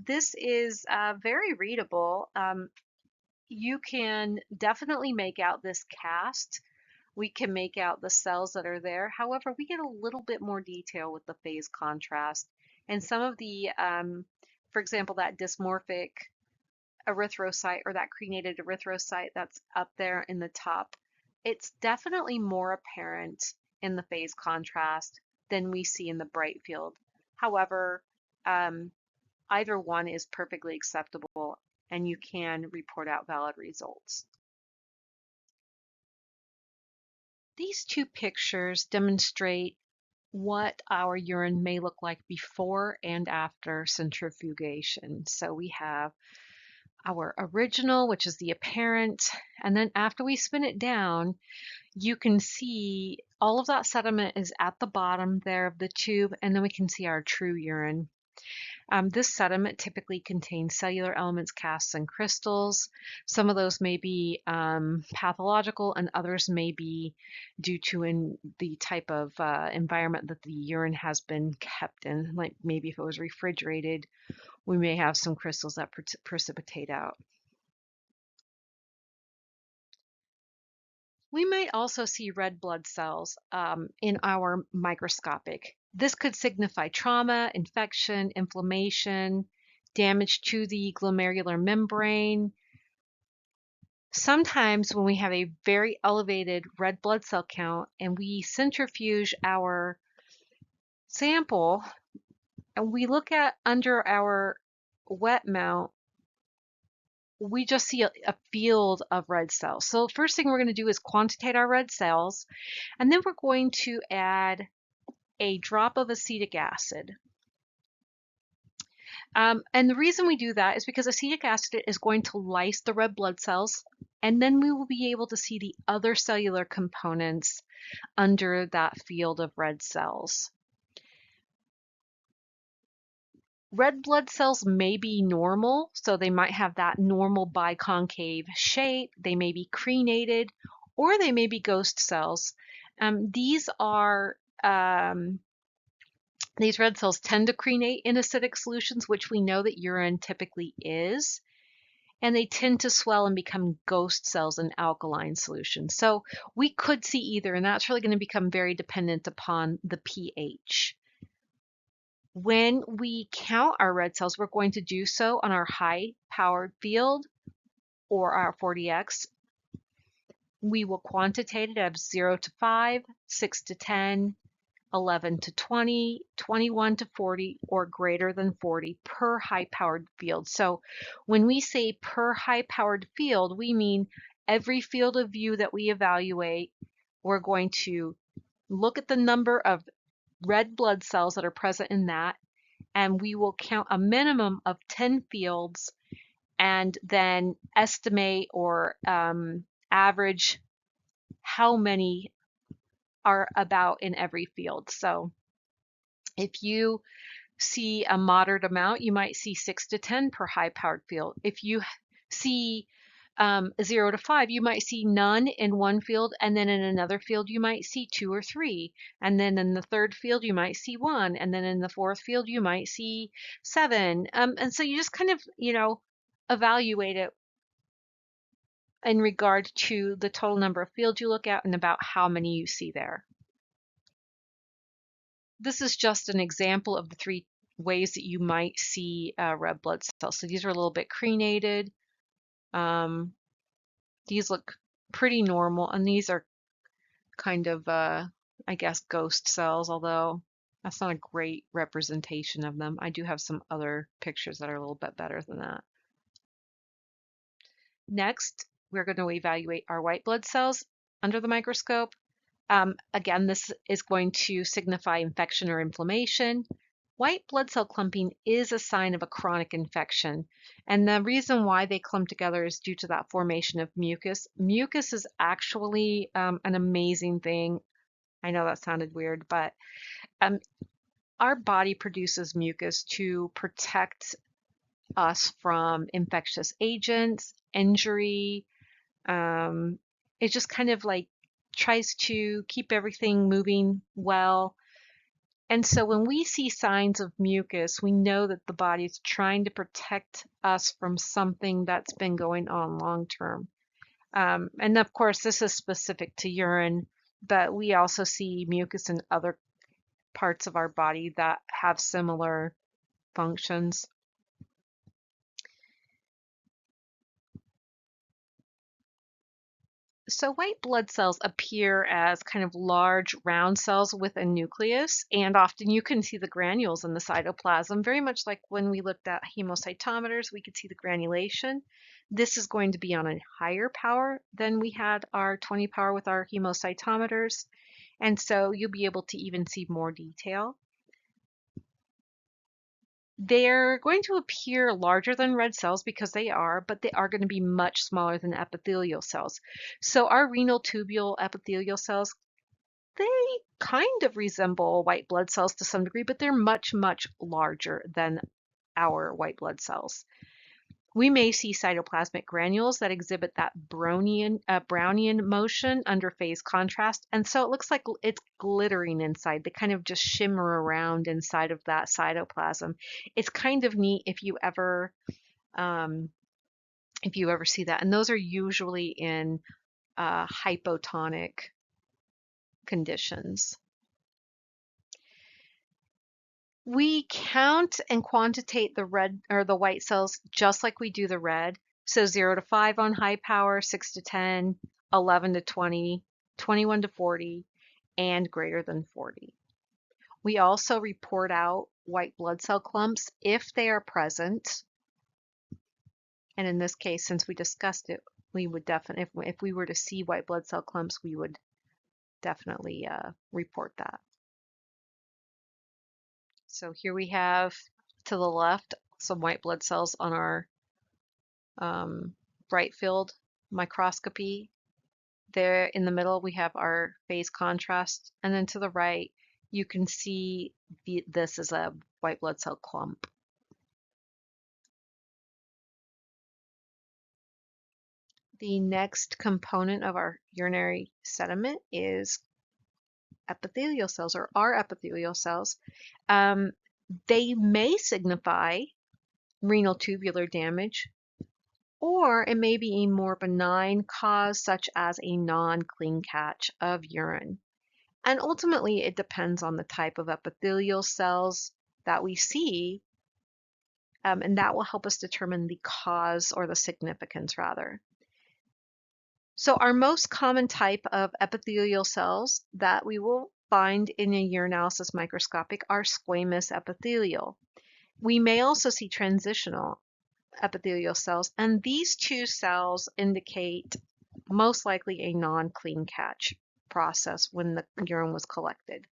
this is very readable. You can definitely make out this cast. We can make out the cells that are there. However, we get a little bit more detail with the phase contrast. And some of the, for example, that dysmorphic erythrocyte or that crenated erythrocyte that's up there in the top, it's definitely more apparent in the phase contrast than we see in the bright field. However, either one is perfectly acceptable and you can report out valid results. These two pictures demonstrate what our urine may look like before and after centrifugation. So we have our original, which is the apparent, and then after we spin it down, you can see all of that sediment is at the bottom there of the tube, and then we can see our true urine. This sediment typically contains cellular elements, casts, and crystals. Some of those may be pathological, and others may be due to the type of environment that the urine has been kept in. Like maybe if it was refrigerated, we may have some crystals that precipitate out. We might also see red blood cells in our microscopic. This could signify trauma, infection, inflammation, damage to the glomerular membrane. Sometimes when we have a very elevated red blood cell count and we centrifuge our sample and we look at under our wet mount, we just see a field of red cells. So first thing we're going to do is quantitate our red cells, and then we're going to add a drop of acetic acid. And the reason we do that is because acetic acid is going to lyse the red blood cells, and then we will be able to see the other cellular components under that field of red cells. Red blood cells may be normal, so they might have that normal biconcave shape. They may be crenated, or they may be ghost cells. These red cells tend to crenate in acidic solutions, which we know that urine typically is, and they tend to swell and become ghost cells in alkaline solutions. So we could see either, and that's really going to become very dependent upon the pH. When we count our red cells, we're going to do so on our high-powered field or our 4DX. We will quantitate it as 0 to 5, 6 to 10, 11 to 20, 21 to 40, or greater than 40 per high-powered field. So when we say per high-powered field, we mean every field of view that we evaluate, we're going to look at the number of red blood cells that are present in that, and we will count a minimum of 10 fields and then estimate or average how many are about in every field. So if you see a moderate amount, you might see 6 to 10 per high-powered field. If you see 0 to 5, you might see none in one field, and then in another field you might see 2 or 3, and then in the third field you might see 1, and then in the fourth field you might see 7. And so you just kind of, evaluate it in regard to the total number of fields you look at and about how many you see there. This is just an example of the 3 ways that you might see red blood cells. So these are a little bit crenated. These look pretty normal, and these are kind of, I guess, ghost cells, although that's not a great representation of them. I do have some other pictures that are a little bit better than that. Next, we're going to evaluate our white blood cells under the microscope. Again, this is going to signify infection or inflammation. White blood cell clumping is a sign of a chronic infection, and the reason why they clump together is due to that formation of mucus. Mucus is actually an amazing thing. I know that sounded weird, but our body produces mucus to protect us from infectious agents, injury. It just kind of like tries to keep everything moving well. And so when we see signs of mucus, we know that the body is trying to protect us from something that's been going on long term. And of course, this is specific to urine, but we also see mucus in other parts of our body that have similar functions. So white blood cells appear as kind of large round cells with a nucleus, and often you can see the granules in the cytoplasm, very much like when we looked at hemocytometers, we could see the granulation. This is going to be on a higher power than we had our 20 power with our hemocytometers, and so you'll be able to even see more detail. They're going to appear larger than red cells because they are, but they are going to be much smaller than epithelial cells. So our renal tubule epithelial cells, they kind of resemble white blood cells to some degree, but they're much, much larger than our white blood cells. We may see cytoplasmic granules that exhibit that Brownian motion under phase contrast, and so it looks like it's glittering inside. They kind of just shimmer around inside of that cytoplasm. It's kind of neat if you ever see that, and those are usually in hypotonic conditions. We count and quantitate the red or the white cells just like we do the red. So 0 to 5 on high power, 6 to 10, 11 to 20, 21 to 40, and greater than 40. We also report out white blood cell clumps if they are present. And in this case, since we discussed it, we would definitely, if we were to see white blood cell clumps, we would definitely report that. So here we have to the left some white blood cells on our bright field microscopy. There in the middle, we have our phase contrast. And then to the right, you can see this is a white blood cell clump. The next component of our urinary sediment is epithelial cells, or our epithelial cells. They may signify renal tubular damage, or it may be a more benign cause, such as a non-clean catch of urine. And ultimately, it depends on the type of epithelial cells that we see, and that will help us determine the cause, or the significance rather. So our most common type of epithelial cells that we will find in a urinalysis microscopic are squamous epithelial. We may also see transitional epithelial cells, and these two cells indicate most likely a non-clean catch process when the urine was collected.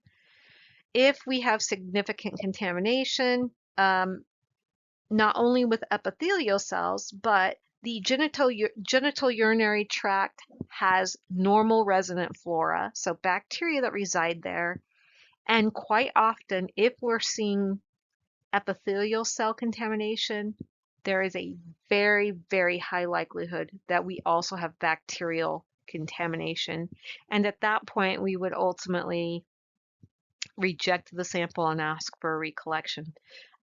If we have significant contamination, not only with epithelial cells, but the genital urinary tract has normal resident flora, so bacteria that reside there. And quite often, if we're seeing epithelial cell contamination, there is a very, very high likelihood that we also have bacterial contamination. And at that point, we would ultimately reject the sample and ask for a recollection.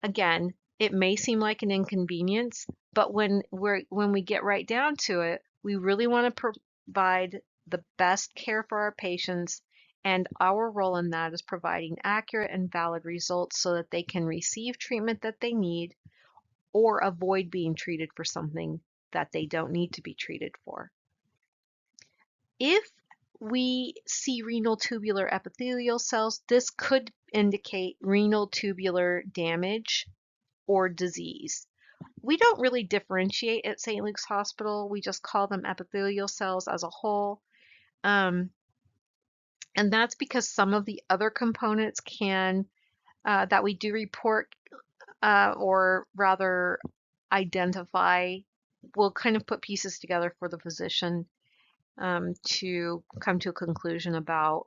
Again, it may seem like an inconvenience, but when we get right down to it, we really want to provide the best care for our patients, and our role in that is providing accurate and valid results so that they can receive treatment that they need or avoid being treated for something that they don't need to be treated for. If we see renal tubular epithelial cells, this could indicate renal tubular damage or disease. We don't really differentiate at St. Luke's Hospital. We just call them epithelial cells as a whole. And that's because some of the other components that we do report, or rather identify, will kind of put pieces together for the physician to come to a conclusion about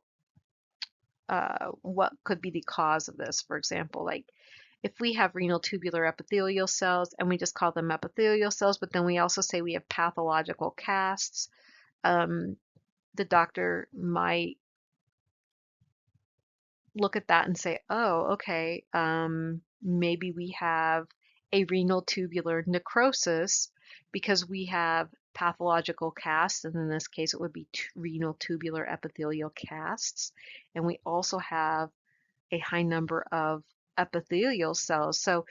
what could be the cause of this. For example, like if we have renal tubular epithelial cells and we just call them epithelial cells, but then we also say we have pathological casts, the doctor might look at that and say, oh, okay, maybe we have a renal tubular necrosis because we have pathological casts, and in this case it would be renal tubular epithelial casts, and we also have a high number of epithelial cells. So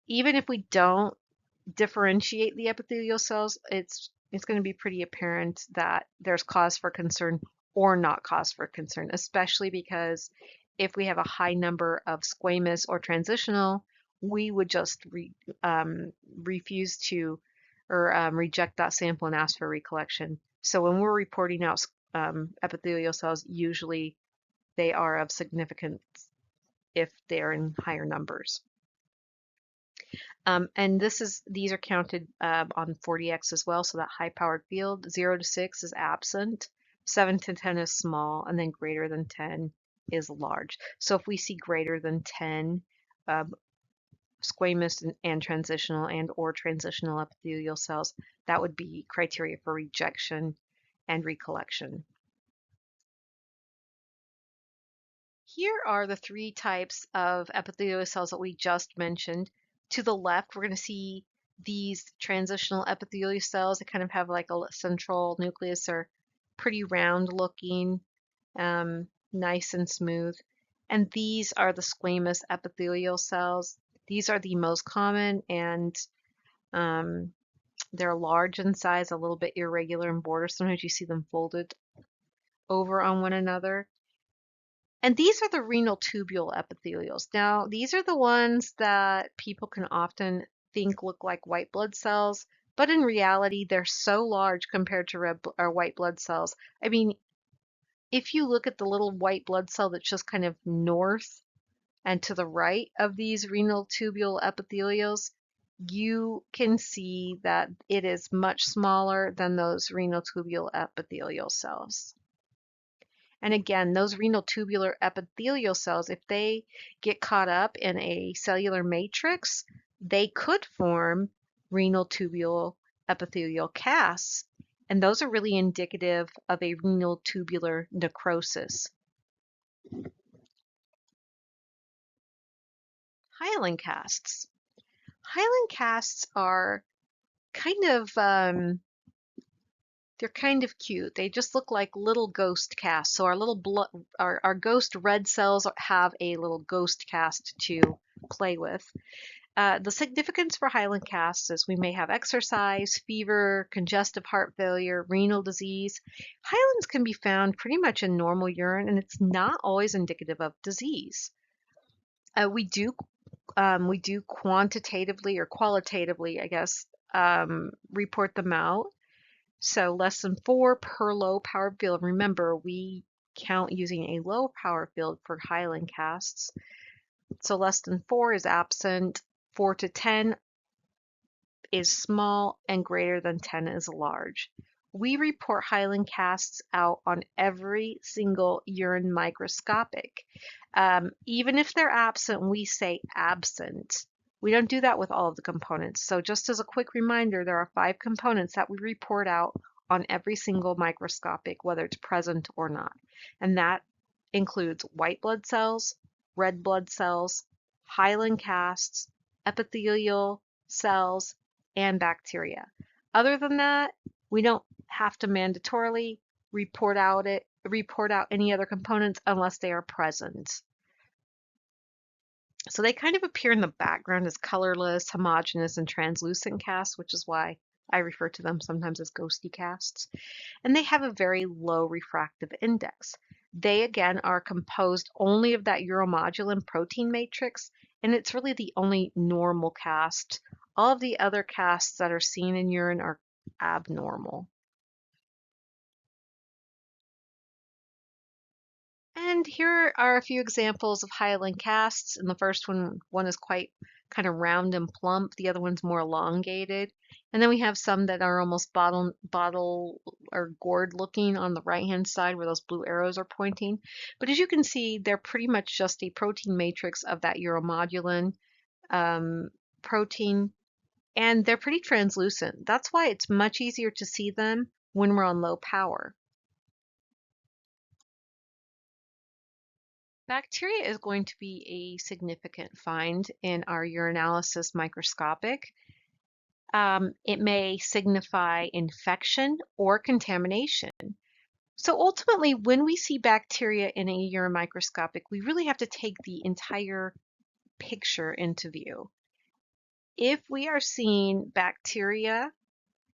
even if we don't differentiate the epithelial cells, it's going to be pretty apparent that there's cause for concern or not cause for concern, especially because if we have a high number of squamous or transitional, we would just refuse to or reject that sample and ask for recollection. So when we're reporting out epithelial cells, usually they are of significance if they're in higher numbers. And these are counted on 40x as well, so that high-powered field, 0 to 6 is absent, 7 to 10 is small, and then greater than 10 is large. So if we see greater than 10 squamous and transitional or transitional epithelial cells, that would be criteria for rejection and recollection. Here are the three types of epithelial cells that we just mentioned. To the left, we're going to see these transitional epithelial cells. They kind of have like a central nucleus, are pretty round looking, nice and smooth. And these are the squamous epithelial cells. These are the most common and They're large in size, a little bit irregular in border. Sometimes you see them folded over on one another. And these are the renal tubule epithelials. Now, these are the ones that people can often think look like white blood cells, but in reality, they're so large compared to red or white blood cells. I mean, if you look at the little white blood cell that's just kind of north and to the right of these renal tubule epithelials, you can see that it is much smaller than those renal tubule epithelial cells. And again, those renal tubular epithelial cells, if they get caught up in a cellular matrix, they could form renal tubule epithelial casts. And those are really indicative of a renal tubular necrosis. Hyaline casts. Hyaline casts are kind of they're kind of cute. They just look like little ghost casts. So our little blood, our ghost red cells have a little ghost cast to play with. The significance for hyaline casts is we may have exercise, fever, congestive heart failure, renal disease. Hyalines can be found pretty much in normal urine, and it's not always indicative of disease. We do quantitatively or qualitatively, I guess, report them out. So less than 4 per low power field. Remember, we count using a low power field for hyaline casts. So less than 4 is absent, 4 to 10 is small, and greater than 10 is large. We report hyaline casts out on every single urine microscopic. Even if they're absent, we say absent. We don't do that with all of the components. So just as a quick reminder, there are 5 components that we report out on every single microscopic, whether it's present or not. And that includes white blood cells, red blood cells, hyaline casts, epithelial cells, and bacteria. Other than that, we don't have to mandatorily report out any other components unless they are present. So they kind of appear in the background as colorless, homogeneous, and translucent casts, which is why I refer to them sometimes as ghosty casts. And they have a very low refractive index. They, again, are composed only of that uromodulin protein matrix, and it's really the only normal cast. All of the other casts that are seen in urine are abnormal. And here are a few examples of hyaline casts. And the first one is quite kind of round and plump. The other one's more elongated. And then we have some that are almost bottle or gourd looking on the right-hand side where those blue arrows are pointing. But as you can see, they're pretty much just a protein matrix of that uromodulin protein. And they're pretty translucent. That's why it's much easier to see them when we're on low power. Bacteria is going to be a significant find in our urinalysis microscopic. It may signify infection or contamination. So ultimately, when we see bacteria in a urine microscopic, we really have to take the entire picture into view. If we are seeing bacteria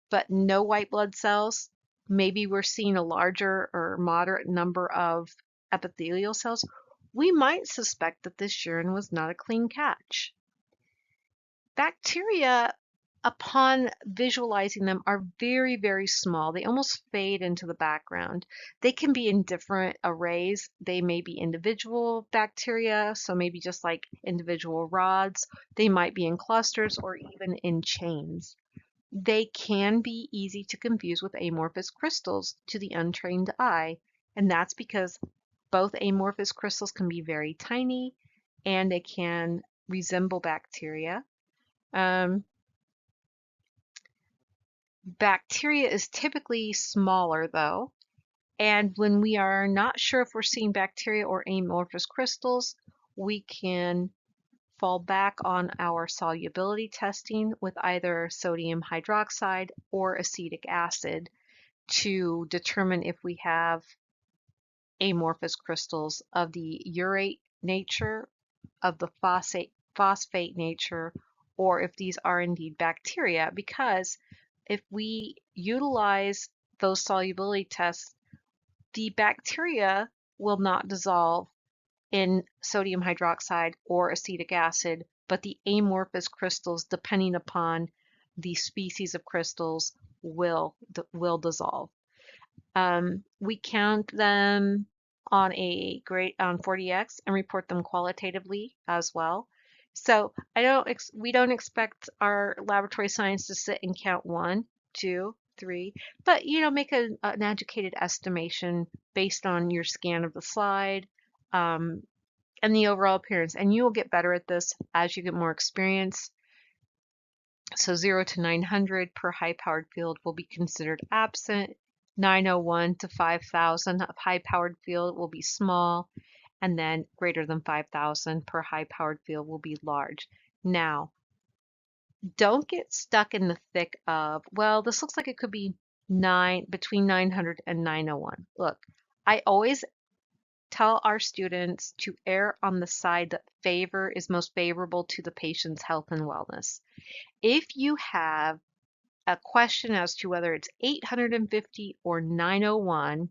but no white blood cells, maybe we're seeing a larger or moderate number of epithelial cells, we might suspect that this urine was not a clean catch. Bacteria, upon visualizing them, are very, very small. They almost fade into the background. They can be in different arrays. They may be individual bacteria, so maybe just like individual rods. They might be in clusters or even in chains. They can be easy to confuse with amorphous crystals to the untrained eye, and that's because both amorphous crystals can be very tiny and they can resemble bacteria. Bacteria is typically smaller though, and when we are not sure if we're seeing bacteria or amorphous crystals, we can fall back on our solubility testing with either sodium hydroxide or acetic acid to determine if we have amorphous crystals of the urate nature, of the phosphate nature, or if these are indeed bacteria, because if we utilize those solubility tests, the bacteria will not dissolve in sodium hydroxide or acetic acid, but the amorphous crystals, depending upon the species of crystals, will dissolve. We count them on a grade on 40x and report them qualitatively as well. So we don't expect our laboratory science to sit and count 1, 2, 3, but make an educated estimation based on your scan of the slide, and the overall appearance. And you will get better at this as you get more experience. So 0 to 900 per high-powered field will be considered absent. 901 to 5,000 of high-powered field will be small, and then greater than 5,000 per high-powered field will be large. Now, don't get stuck in the thick of, well, this looks like it could be between 900 and 901. Look, I always tell our students to err on the side that is most favorable to the patient's health and wellness. If you have a question as to whether it's 850 or 901,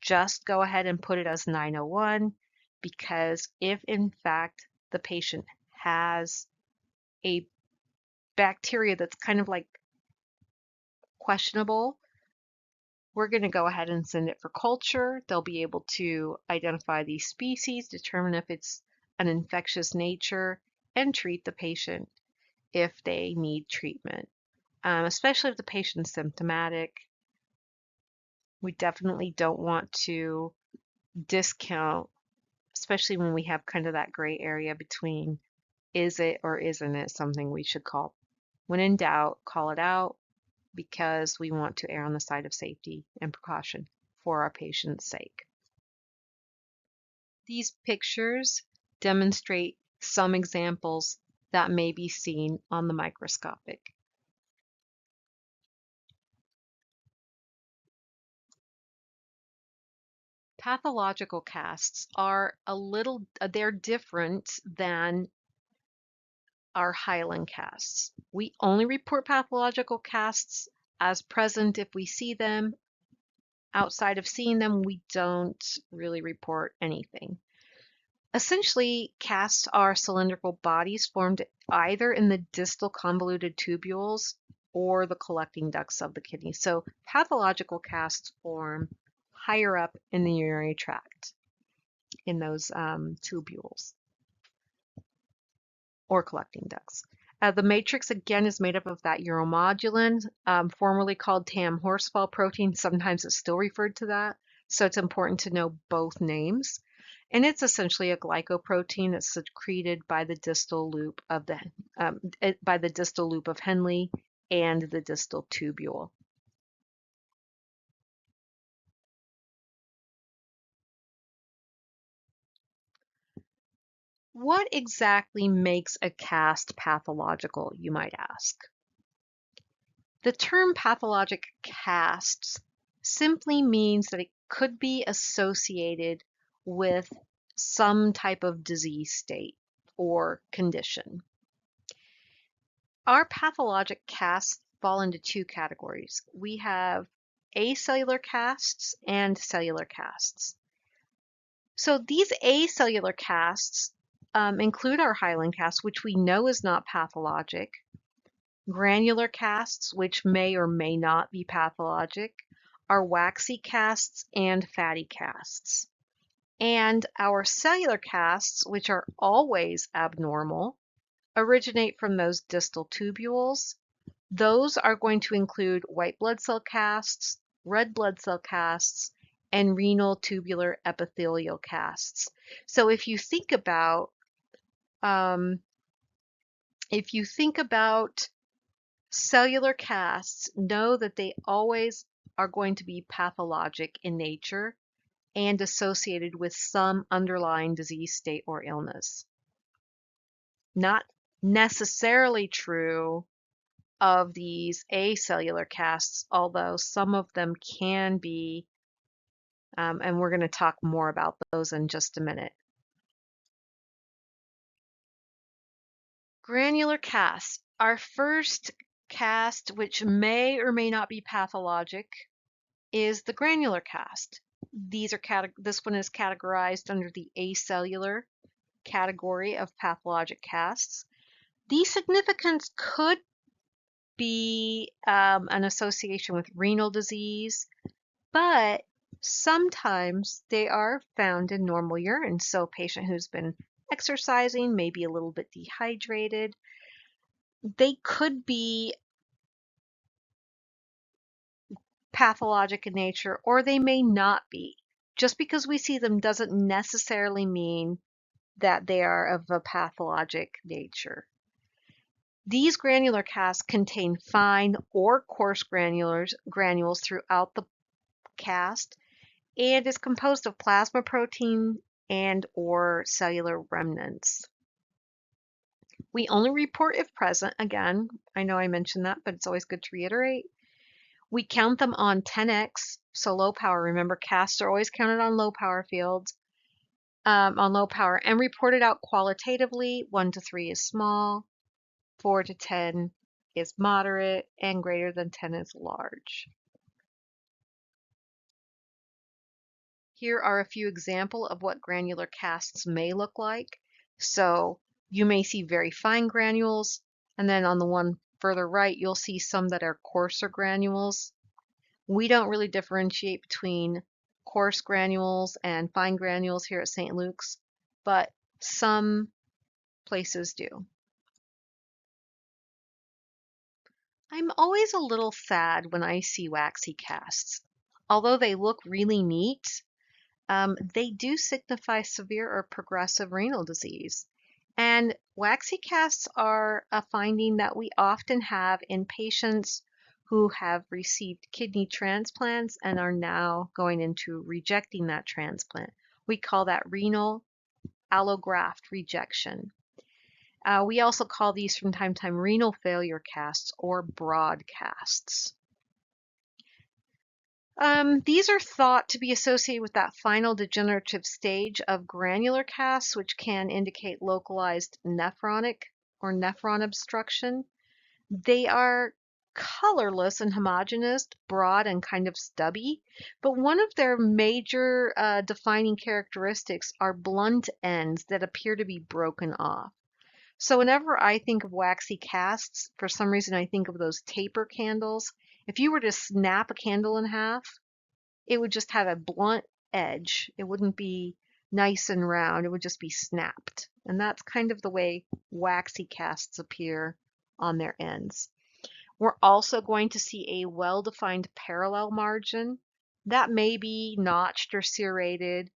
just go ahead and put it as 901, because if in fact the patient has a bacteria that's kind of like questionable, we're going to go ahead and send it for culture. They'll be able to identify these species, determine if it's an infectious nature, and treat the patient if they need treatment. Especially if the patient's symptomatic. We definitely don't want to discount, especially when we have kind of that gray area between is it or isn't it something we should call. When in doubt, call it out, because we want to err on the side of safety and precaution for our patient's sake. These pictures demonstrate some examples that may be seen on the microscopic. Pathological casts are they're different than our hyaline casts. We only report pathological casts as present if we see them. Outside of seeing them, we don't really report anything. Essentially, casts are cylindrical bodies formed either in the distal convoluted tubules or the collecting ducts of the kidney. So pathological casts form higher up in the urinary tract in those tubules or collecting ducts. The matrix, again, is made up of that uromodulin, formerly called TAM horsefall protein. Sometimes it's still referred to that, so it's important to know both names. And it's essentially a glycoprotein that's secreted by the distal loop of Henle and the distal tubule. What exactly makes a cast pathological, you might ask? The term pathologic casts simply means that it could be associated with some type of disease state or condition. Our pathologic casts fall into two categories. We have acellular casts and cellular casts. So these acellular casts include our hyaline cast, which we know is not pathologic, granular casts, which may or may not be pathologic, our waxy casts and fatty casts. And our cellular casts, which are always abnormal, originate from those distal tubules. Those are going to include white blood cell casts, red blood cell casts, and renal tubular epithelial casts. So if you think about cellular casts, know that they always are going to be pathologic in nature and associated with some underlying disease state or illness. Not necessarily true of these acellular casts, although some of them can be, and we're going to talk more about those in just a minute. Granular casts. Our first cast, which may or may not be pathologic, is the granular cast. This one is categorized under the acellular category of pathologic casts. The significance could be an association with renal disease, but sometimes they are found in normal urine. So a patient who's been exercising, maybe a little bit dehydrated, they could be pathologic in nature, or they may not be. Just because we see them doesn't necessarily mean that they are of a pathologic nature. These granular casts contain fine or coarse granules throughout the cast and is composed of plasma protein and or cellular remnants. We only report if present. Again, I know I mentioned that, but it's always good to reiterate. We count them on 10x, so low power. Remember, casts are always counted on low power fields, on low power, and reported out qualitatively. 1 to 3 is small, 4 to 10 is moderate, and greater than 10 is large. Here are a few examples of what granular casts may look like. So you may see very fine granules, and then on the one further right, you'll see some that are coarser granules. We don't really differentiate between coarse granules and fine granules here at St. Luke's, but some places do. I'm always a little sad when I see waxy casts. Although they look really neat, they do signify severe or progressive renal disease. And waxy casts are a finding that we often have in patients who have received kidney transplants and are now going into rejecting that transplant. We call that renal allograft rejection. We also call these from time to time renal failure casts or broad casts. These are thought to be associated with that final degenerative stage of granular casts, which can indicate localized nephronic or nephron obstruction. They are colorless and homogeneous, broad and kind of stubby, but one of their major defining characteristics are blunt ends that appear to be broken off. So whenever I think of waxy casts, for some reason I think of those taper candles. If you were to snap a candle in half, it would just have a blunt edge. It wouldn't be nice and round. It would just be snapped. And that's kind of the way waxy casts appear on their ends. We're also going to see a well-defined parallel margin. That may be notched or serrated.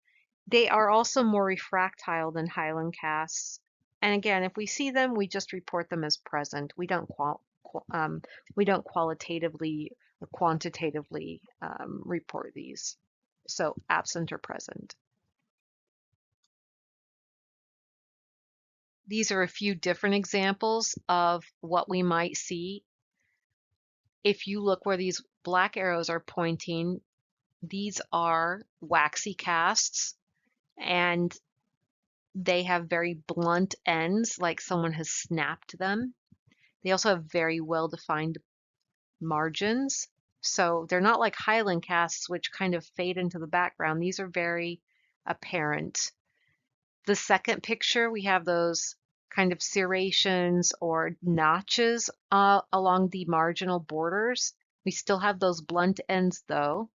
They are also more refractile than hyaline casts. And again, if we see them, we just report them as present. We don't qualitatively or quantitatively report these. So absent or present. These are a few different examples of what we might see. If you look where these black arrows are pointing, these are waxy casts, and they have very blunt ends, like someone has snapped them. They also have very well-defined margins. So they're not like hyaline casts, which kind of fade into the background. These are very apparent. The second picture, we have those kind of serrations or notches along the marginal borders. We still have those blunt ends though.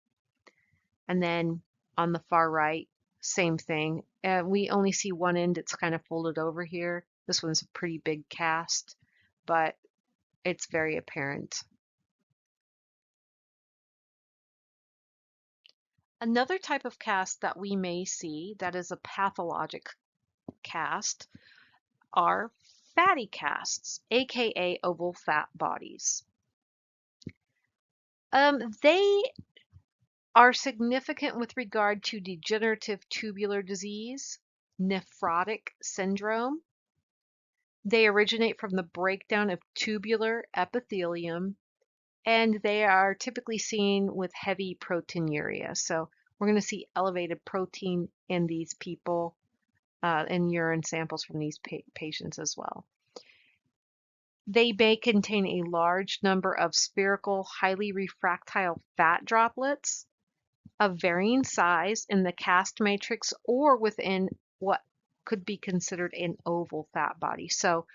And then on the far right, same thing. We only see one end, it's kind of folded over here. This one's a pretty big cast, but it's very apparent. Another type of cast that we may see that is a pathologic cast are fatty casts, aka oval fat bodies. They are significant with regard to degenerative tubular disease, nephrotic syndrome. They originate from the breakdown of tubular epithelium, and they are typically seen with heavy proteinuria. So we're going to see elevated protein in these people in urine samples from these patients as well. They may contain a large number of spherical, highly refractile fat droplets of varying size in the cast matrix or within what could be considered an oval fat body. So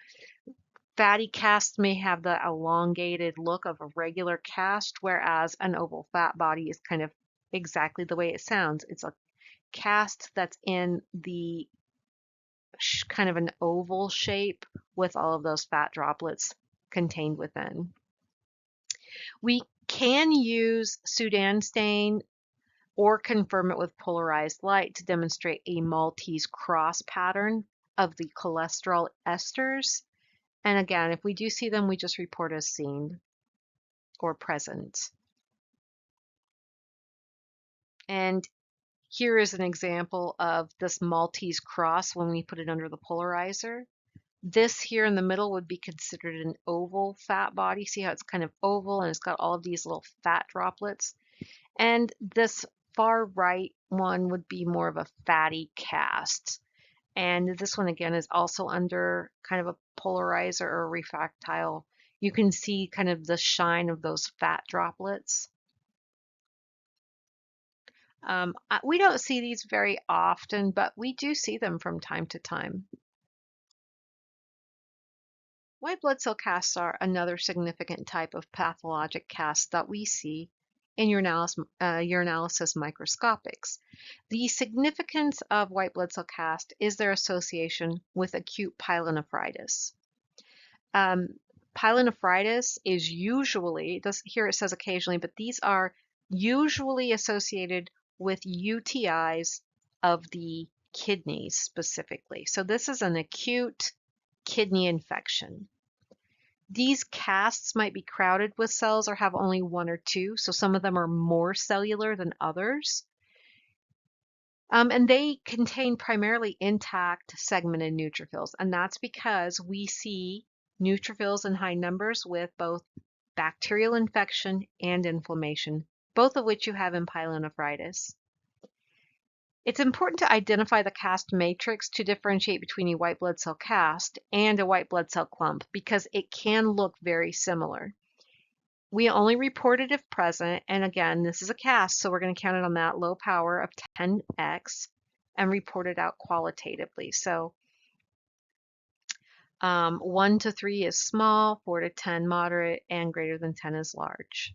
fatty casts may have the elongated look of a regular cast, whereas an oval fat body is kind of exactly the way it sounds. It's a cast that's in the kind of an oval shape with all of those fat droplets contained within. We can use Sudan stain or confirm it with polarized light to demonstrate a Maltese cross pattern of the cholesterol esters. And again, if we do see them, we just report as seen or present. And here is an example of this Maltese cross when we put it under the polarizer. This here in the middle would be considered an oval fat body. See how it's kind of oval and it's got all of these little fat droplets. And this far right one would be more of a fatty cast. And this one again is also under kind of a polarizer or a refractile. You can see kind of the shine of those fat droplets. We don't see these very often, but we do see them from time to time. White blood cell casts are another significant type of pathologic cast that we see in urinalysis microscopics. The significance of white blood cell cast is their association with acute pyelonephritis. Pyelonephritis is usually, here it says occasionally, but these are usually associated with UTIs of the kidneys specifically. So this is an acute kidney infection. These casts might be crowded with cells or have only one or two, so some of them are more cellular than others. And they contain primarily intact segmented neutrophils, and that's because we see neutrophils in high numbers with both bacterial infection and inflammation, both of which you have in pyelonephritis. It's important to identify the cast matrix to differentiate between a white blood cell cast and a white blood cell clump because it can look very similar. We only report it if present, and again, this is a cast, so we're going to count it on that low power of 10x and report it out qualitatively. So 1 to 3 is small, 4 to 10 moderate, and greater than 10 is large.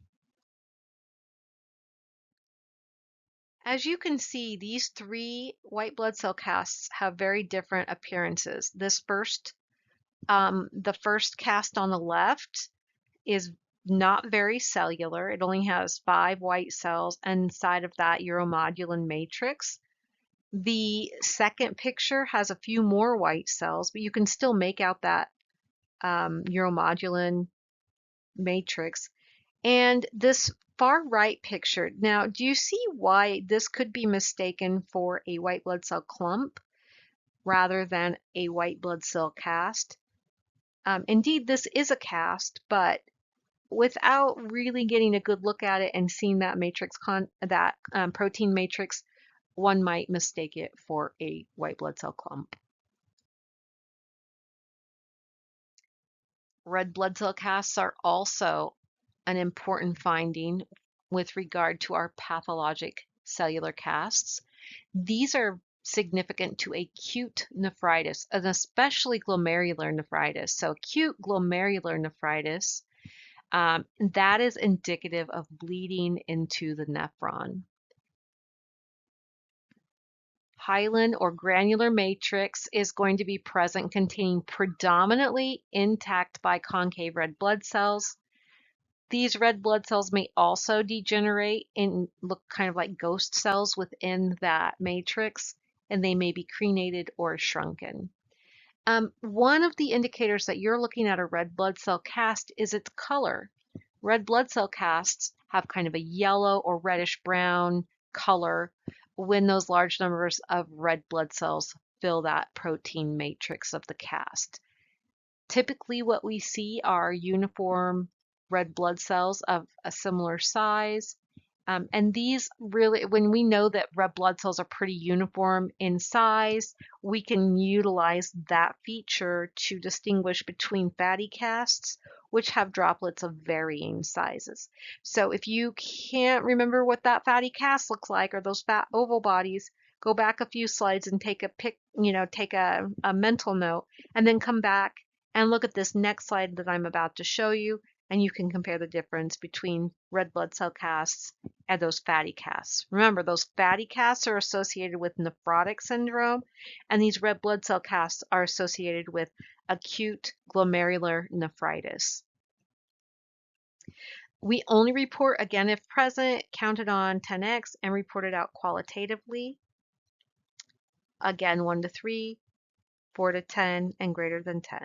As you can see, these three white blood cell casts have very different appearances. The first cast on the left is not very cellular. It only has 5 white cells, and inside of that uromodulin matrix. The second picture has a few more white cells, but you can still make out that uromodulin matrix. And this far right picture, now do you see why this could be mistaken for a white blood cell clump rather than a white blood cell cast? Indeed, this is a cast, but without really getting a good look at it and seeing that matrix, protein matrix, one might mistake it for a white blood cell clump. Red blood cell casts are also an important finding with regard to our pathologic cellular casts. These are significant to acute nephritis, and especially glomerular nephritis. So acute glomerular nephritis, that is indicative of bleeding into the nephron. Hyaline or granular matrix is going to be present containing predominantly intact biconcave red blood cells. These red blood cells may also degenerate and look kind of like ghost cells within that matrix, and they may be crenated or shrunken. One of the indicators that you're looking at a red blood cell cast is its color. Red blood cell casts have kind of a yellow or reddish brown color when those large numbers of red blood cells fill that protein matrix of the cast. Typically what we see are uniform red blood cells of a similar size And these really, when we know that red blood cells are pretty uniform in size, we can utilize that feature to distinguish between fatty casts, which have droplets of varying sizes. So if you can't remember what that fatty cast looks like or those fat oval bodies, go back a few slides and take a take a mental note, and then come back and look at this next slide that I'm about to show you, and you can compare the difference between red blood cell casts and those fatty casts. Remember, those fatty casts are associated with nephrotic syndrome, and these red blood cell casts are associated with acute glomerular nephritis. We only report, again, if present, counted on 10x, and reported out qualitatively. Again, 1 to 3, 4 to 10, and greater than 10.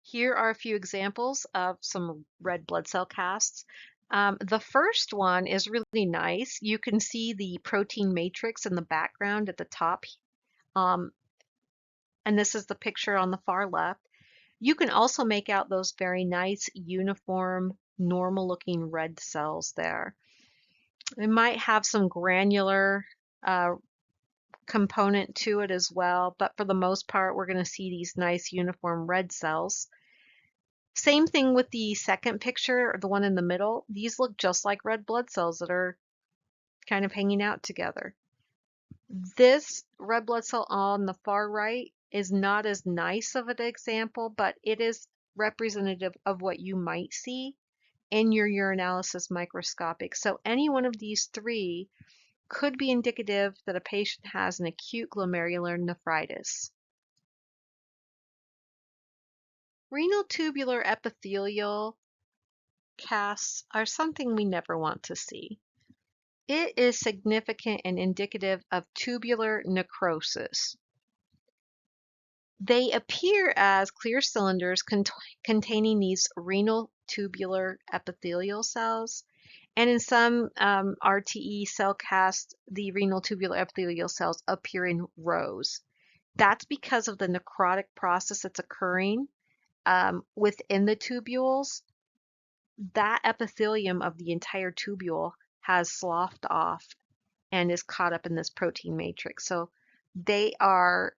Here are a few examples of some red blood cell casts. The first one is really nice. You can see the protein matrix in the background at the top. And this is the picture on the far left. You can also make out those very nice, uniform, normal-looking red cells there. It might have some granular component to it as well, but for the most part, we're going to see these nice, uniform red cells. Same thing with the second picture, or the one in the middle. These look just like red blood cells that are kind of hanging out together. This red blood cell on the far right is not as nice of an example, but it is representative of what you might see in your urinalysis microscopic. So any one of these three could be indicative that a patient has an acute glomerular nephritis. Renal tubular epithelial casts are something we never want to see. It is significant and indicative of tubular necrosis. They appear as clear cylinders containing these renal tubular epithelial cells, and in some RTE cell casts, the renal tubular epithelial cells appear in rows. That's because of the necrotic process that's occurring within the tubules. That epithelium of the entire tubule has sloughed off and is caught up in this protein matrix. So they are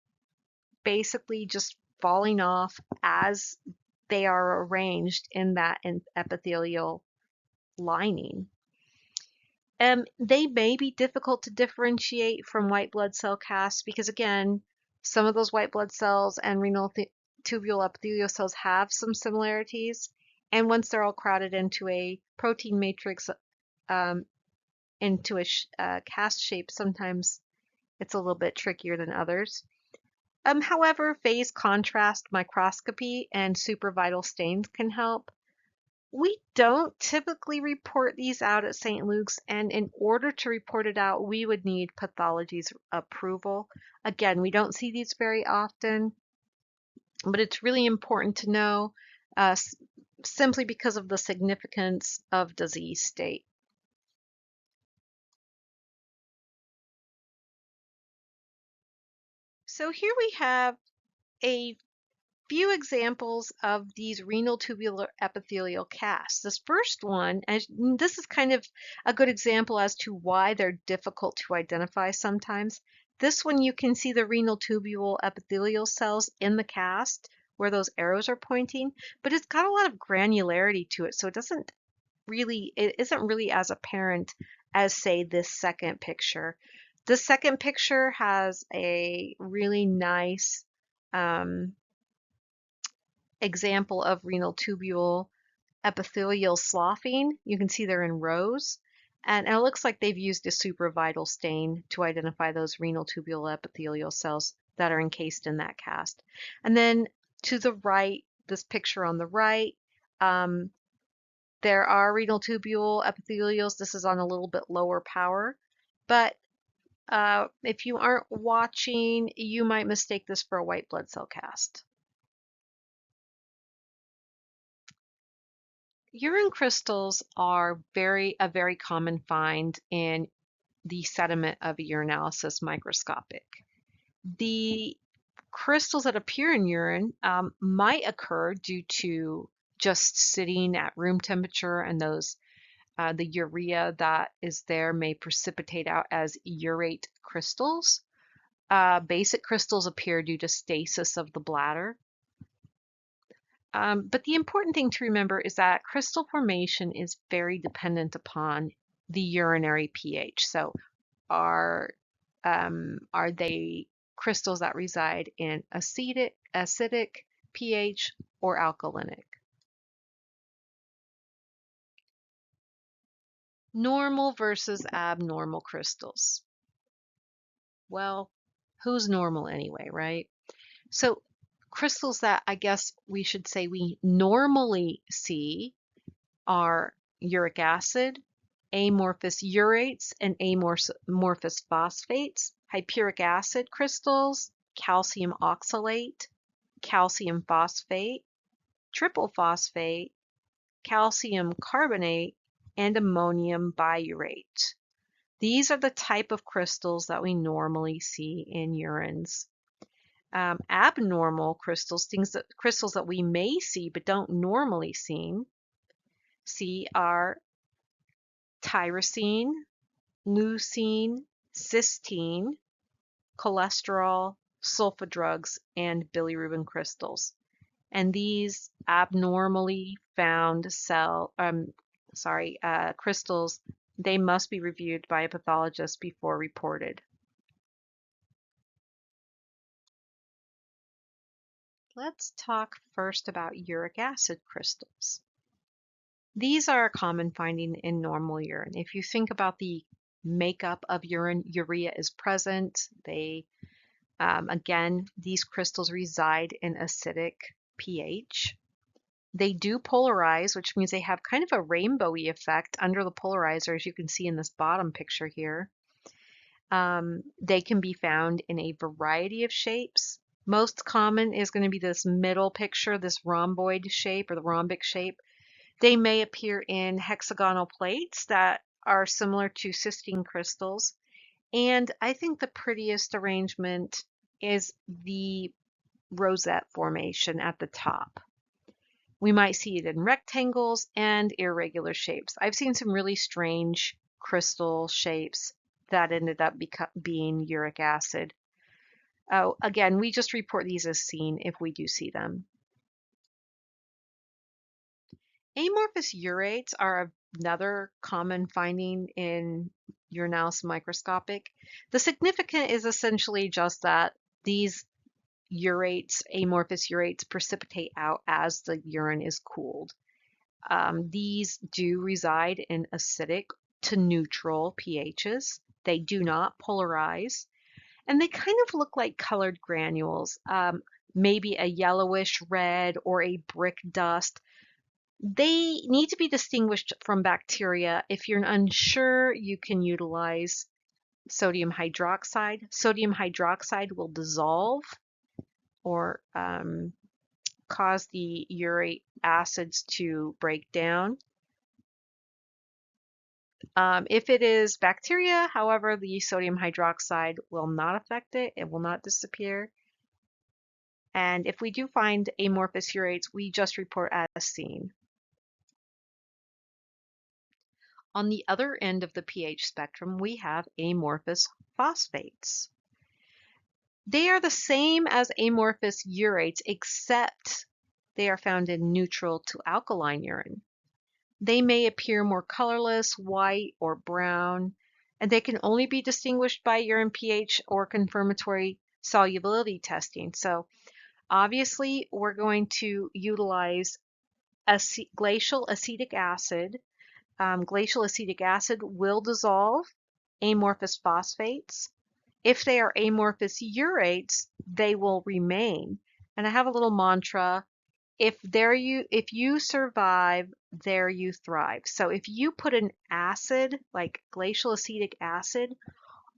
basically just falling off as they are arranged in that epithelial lining. They may be difficult to differentiate from white blood cell casts because, again, some of those white blood cells and renal tubule epithelial cells have some similarities. And once they're all crowded into a protein matrix, into a cast shape, sometimes it's a little bit trickier than others. However, phase contrast microscopy and supravital stains can help. We don't typically report these out at St. Luke's, and in order to report it out, we would need pathology's approval. Again, we don't see these very often, but it's really important to know simply because of the significance of disease state. So here we have a few examples of these renal tubular epithelial casts. This first one, and this is kind of a good example as to why they're difficult to identify sometimes. This one, you can see the renal tubule epithelial cells in the cast where those arrows are pointing, but it's got a lot of granularity to it, so it isn't really as apparent as, say, this second picture. The second picture has a really nice example of renal tubule epithelial sloughing. You can see they're in rows, and it looks like they've used a supravital stain to identify those renal tubule epithelial cells that are encased in that cast. And then to the right, this picture on the right, there are renal tubule epithelials. This is on a little bit lower power, but if you aren't watching, you might mistake this for a white blood cell cast. Urine crystals are a very common find in the sediment of a urinalysis microscopic. The crystals that appear in urine might occur due to just sitting at room temperature, and those the urea that is there may precipitate out as urate crystals. Basic crystals appear due to stasis of the bladder. But the important thing to remember is that crystal formation is very dependent upon the urinary pH. So are they crystals that reside in acidic pH or alkalinic? Normal versus abnormal crystals. Well, who's normal anyway, right? So crystals that I guess we should say we normally see are uric acid, amorphous urates, and amorphous phosphates, hypuric acid crystals, calcium oxalate, calcium phosphate, triple phosphate, calcium carbonate, and ammonium biurate. These are the type of crystals that we normally see in urines. Abnormal crystals, crystals that we may see but don't normally see are tyrosine, leucine, cysteine, cholesterol, sulfa drugs, and bilirubin crystals. And these abnormally found crystals, they must be reviewed by a pathologist before reported. Let's talk first about uric acid crystals. These are a common finding in normal urine. If you think about the makeup of urine, urea is present. Again, these crystals reside in acidic pH. They do polarize, which means they have kind of a rainbowy effect under the polarizer, as you can see in this bottom picture here. They can be found in a variety of shapes. Most common is going to be this middle picture, this rhomboid shape or the rhombic shape. They may appear in hexagonal plates that are similar to cysteine crystals. And I think the prettiest arrangement is the rosette formation at the top. We might see it in rectangles and irregular shapes. I've seen some really strange crystal shapes that ended up being uric acid. Oh, again, we just report these as seen if we do see them. Amorphous urates are another common finding in urinalysis microscopic. The significant is essentially just that these urates, amorphous urates, precipitate out as the urine is cooled. These do reside in acidic to neutral pHs. They do not polarize, and they kind of look like colored granules, maybe a yellowish red or a brick dust. They need to be distinguished from bacteria. If you're unsure, you can utilize sodium hydroxide. Sodium hydroxide will dissolve or cause the urate acids to break down. If it is bacteria, however, the sodium hydroxide will not affect it. It will not disappear. And if we do find amorphous urates, we just report as seen. On the other end of the pH spectrum, we have amorphous phosphates. They are the same as amorphous urates, except they are found in neutral to alkaline urine. They may appear more colorless, white, or brown, and they can only be distinguished by urine pH or confirmatory solubility testing. So obviously, we're going to utilize glacial acetic acid. Glacial acetic acid will dissolve amorphous phosphates. If they are amorphous urates, they will remain. And I have a little mantra: if you survive, there you thrive. So if you put an acid like glacial acetic acid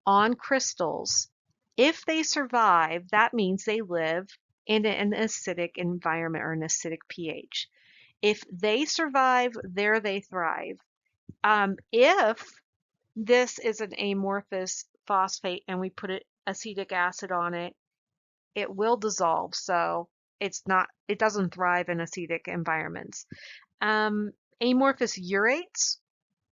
on crystals, if they survive, that means they live in an acidic environment or an acidic pH. If they survive, there they thrive. If this is an amorphous phosphate and we put acetic acid on it, it will dissolve. So it doesn't thrive in acidic environments. Amorphous urates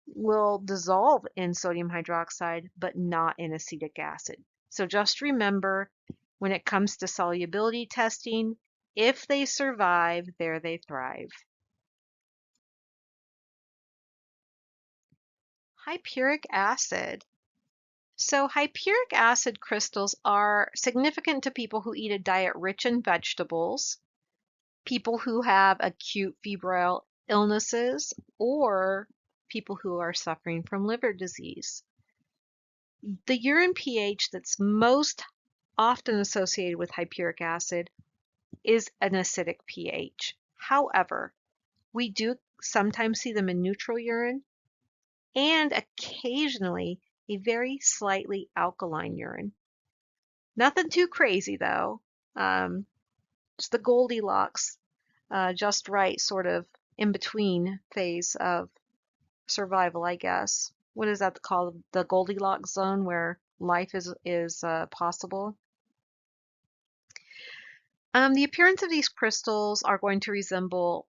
will dissolve in sodium hydroxide, but not in acetic acid. So just remember, when it comes to solubility testing, if they survive, there they thrive. Hypuric acid. So hypuric acid crystals are significant to people who eat a diet rich in vegetables, people who have acute febrile illnesses, or people who are suffering from liver disease. The urine pH that's most often associated with hypuric acid is an acidic pH. However, we do sometimes see them in neutral urine and occasionally a very slightly alkaline urine. Nothing too crazy though. Just the Goldilocks, just right sort of in between phase of survival, I guess. What is that called? The Goldilocks zone where life is possible. The appearance of these crystals are going to resemble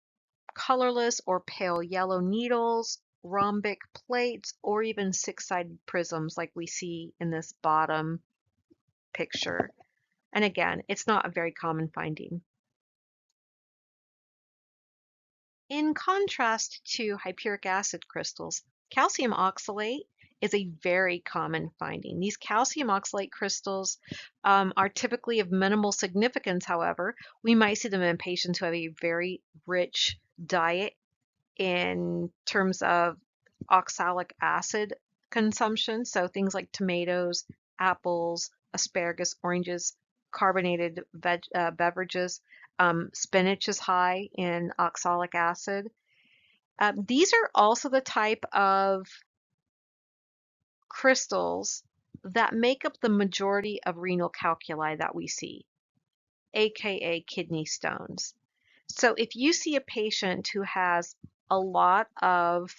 colorless or pale yellow needles, rhombic plates, or even six-sided prisms like we see in this bottom picture. And again, it's not a very common finding. In contrast to hypuric acid crystals, calcium oxalate is a very common finding. These calcium oxalate crystals are typically of minimal significance, however. We might see them in patients who have a very rich diet in terms of oxalic acid consumption. So things like tomatoes, apples, asparagus, oranges, carbonated beverages. Spinach is high in oxalic acid. These are also the type of crystals that make up the majority of renal calculi that we see, aka kidney stones. So if you see a patient who has a lot of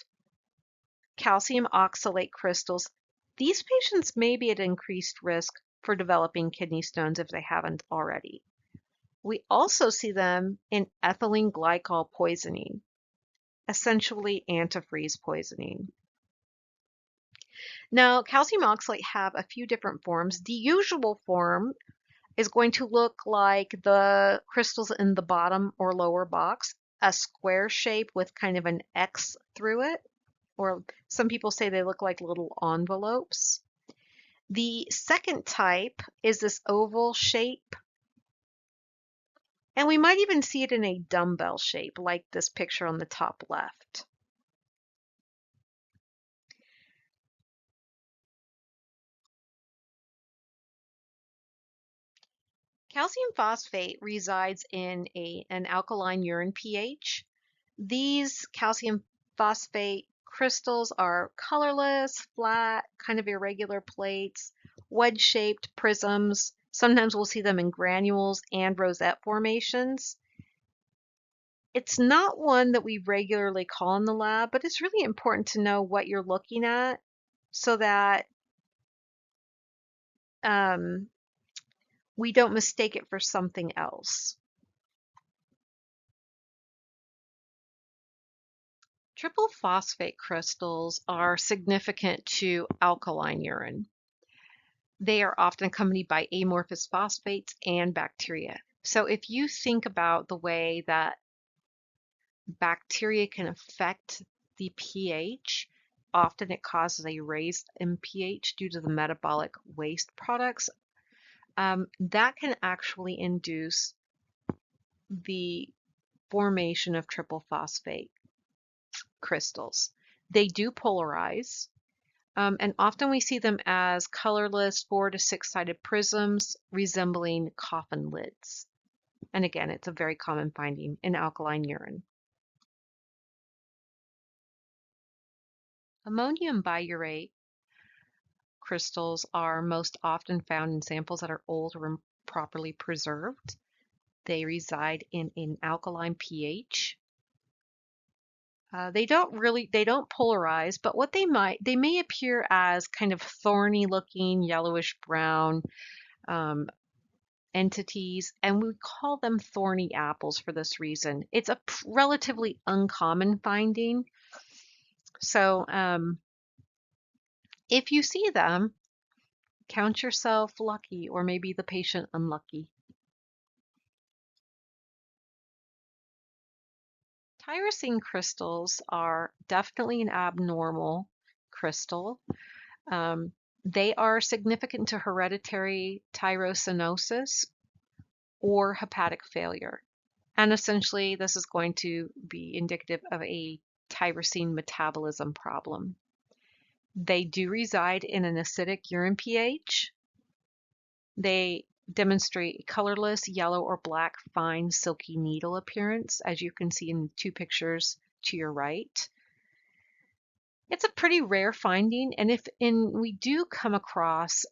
calcium oxalate crystals, these patients may be at increased risk for developing kidney stones if they haven't already. We also see them in ethylene glycol poisoning, essentially antifreeze poisoning. Now, calcium oxalate have a few different forms. The usual form is going to look like the crystals in the bottom or lower box, a square shape with kind of an X through it, or some people say they look like little envelopes. The second type is this oval shape, and we might even see it in a dumbbell shape, like this picture on the top left. Calcium phosphate resides in an alkaline urine pH. These calcium phosphate crystals are colorless, flat, kind of irregular plates, wedge-shaped prisms. Sometimes we'll see them in granules and rosette formations. It's not one that we regularly call in the lab, but it's really important to know what you're looking at so that we don't mistake it for something else. Triple phosphate crystals are significant to alkaline urine. They are often accompanied by amorphous phosphates and bacteria. So if you think about the way that bacteria can affect the pH, often it causes a raise in pH due to the metabolic waste products. That can actually induce the formation of triple phosphate crystals. They do polarize, and often we see them as colorless 4 to 6-sided prisms resembling coffin lids. And again, it's a very common finding in alkaline urine. Ammonium biurate crystals are most often found in samples that are old or improperly preserved. They reside in an alkaline pH. They don't polarize, but what they may appear as kind of thorny looking, yellowish brown, entities, and we call them thorny apples for this reason. It's a relatively uncommon finding. So if you see them, count yourself lucky, or maybe the patient unlucky. Tyrosine crystals are definitely an abnormal crystal. Um, they are significant to hereditary tyrosinosis or hepatic failure. And essentially, this is going to be indicative of a tyrosine metabolism problem. They do reside in an acidic urine pH. They demonstrate colorless yellow or black fine silky needle appearance, as you can see in 2 pictures to your right. It's a pretty rare finding, and we do come across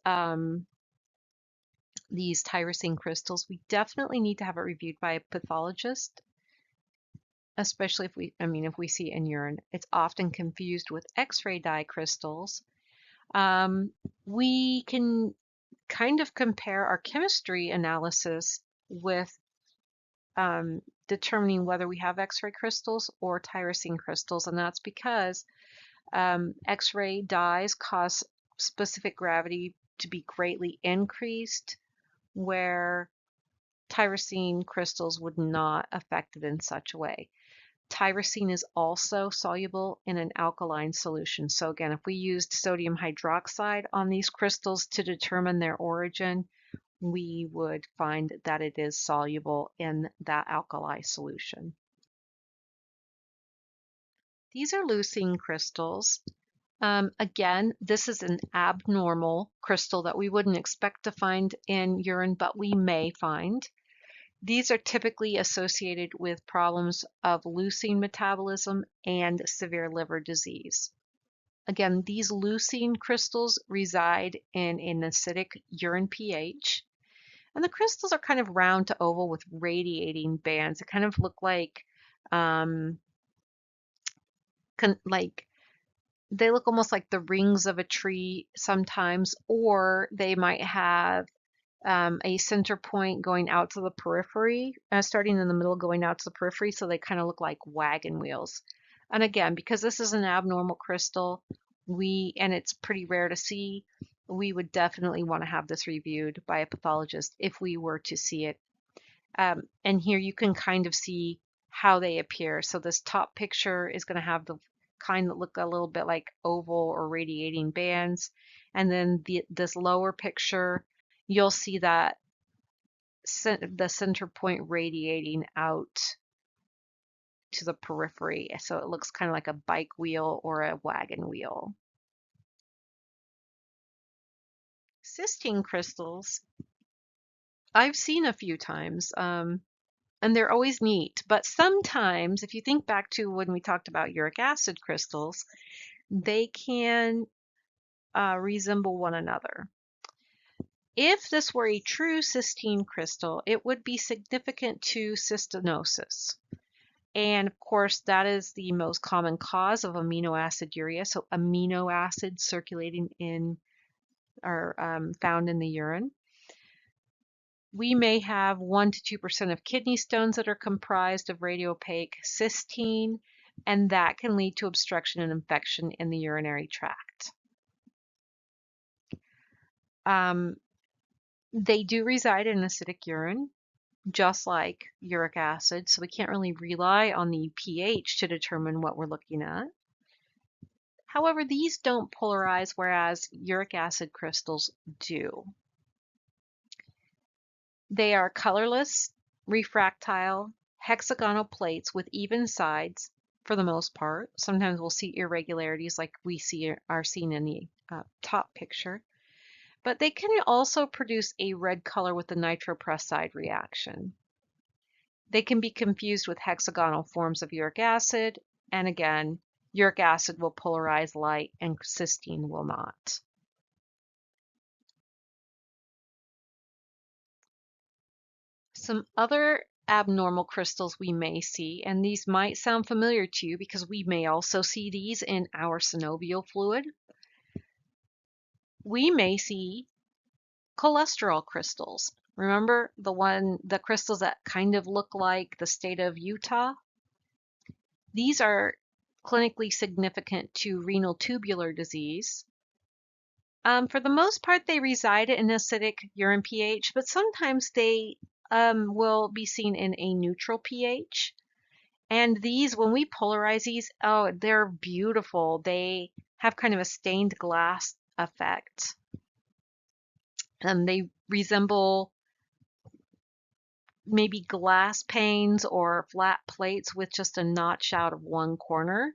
these tyrosine crystals, we definitely need to have it reviewed by a pathologist, especially if we see it in urine. It's often confused with X-ray dye crystals. We can kind of compare our chemistry analysis with determining whether we have X-ray crystals or tyrosine crystals, and that's because X-ray dyes cause specific gravity to be greatly increased, where tyrosine crystals would not affect it in such a way. Tyrosine is also soluble in an alkaline solution. So again, if we used sodium hydroxide on these crystals to determine their origin, we would find that it is soluble in that alkali solution. These are leucine crystals. Again, this is an abnormal crystal that we wouldn't expect to find in urine, but we may find. These are typically associated with problems of leucine metabolism and severe liver disease. Again, these leucine crystals reside in an acidic urine pH, and the crystals are kind of round to oval with radiating bands. They kind of look like they look almost like the rings of a tree sometimes, or they might have a center point going out to the periphery, starting in the middle, going out to the periphery, so they kind of look like wagon wheels. And again, because this is an abnormal crystal, and it's pretty rare to see, we would definitely want to have this reviewed by a pathologist if we were to see it. And here you can kind of see how they appear. So this top picture is going to have the kind that look a little bit like oval or radiating bands. And then this lower picture, you'll see that the center point radiating out to the periphery. So it looks kind of like a bike wheel or a wagon wheel. Cystine crystals, I've seen a few times, and they're always neat. But sometimes, if you think back to when we talked about uric acid crystals, they can resemble one another. If this were a true cystine crystal, it would be significant to cystinosis. And of course, that is the most common cause of amino aciduria. So amino acids circulating in are found in the urine. We may have 1 to 2% of kidney stones that are comprised of radiopaque cystine, and that can lead to obstruction and infection in the urinary tract. They do reside in acidic urine, just like uric acid, so we can't really rely on the pH to determine what we're looking at. However, these don't polarize, whereas uric acid crystals do. They are colorless, refractile, hexagonal plates with even sides for the most part. Sometimes we'll see irregularities like we are seen in the top picture. But they can also produce a red color with the nitroprusside reaction. They can be confused with hexagonal forms of uric acid, and again, uric acid will polarize light and cystine will not. Some other abnormal crystals we may see, and these might sound familiar to you because we may also see these in our synovial fluid. We may see cholesterol crystals. Remember the crystals that kind of look like the state of Utah? These are clinically significant to renal tubular disease. For the most part, they reside in acidic urine pH, but sometimes they will be seen in a neutral pH. And these, when we polarize these, oh, they're beautiful. They have kind of a stained glass effect. They resemble maybe glass panes or flat plates with just a notch out of one corner.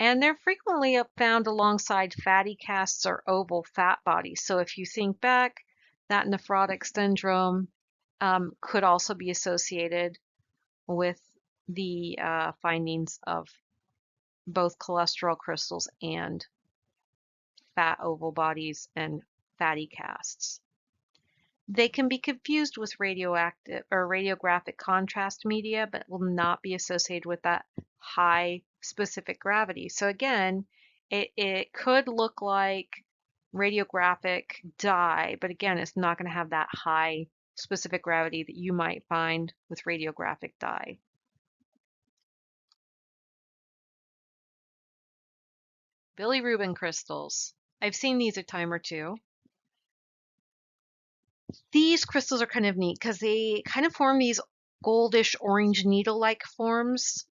And they're frequently found alongside fatty casts or oval fat bodies. So if you think back, that nephrotic syndrome could also be associated with the findings of both cholesterol crystals and fat oval bodies and fatty casts. They can be confused with radioactive or radiographic contrast media, but will not be associated with that high specific gravity. So again, it could look like radiographic dye, but again, it's not going to have that high specific gravity that you might find with radiographic dye. Bilirubin crystals. I've seen these a time or two. These crystals are kind of neat because they kind of form these goldish orange needle-like forms.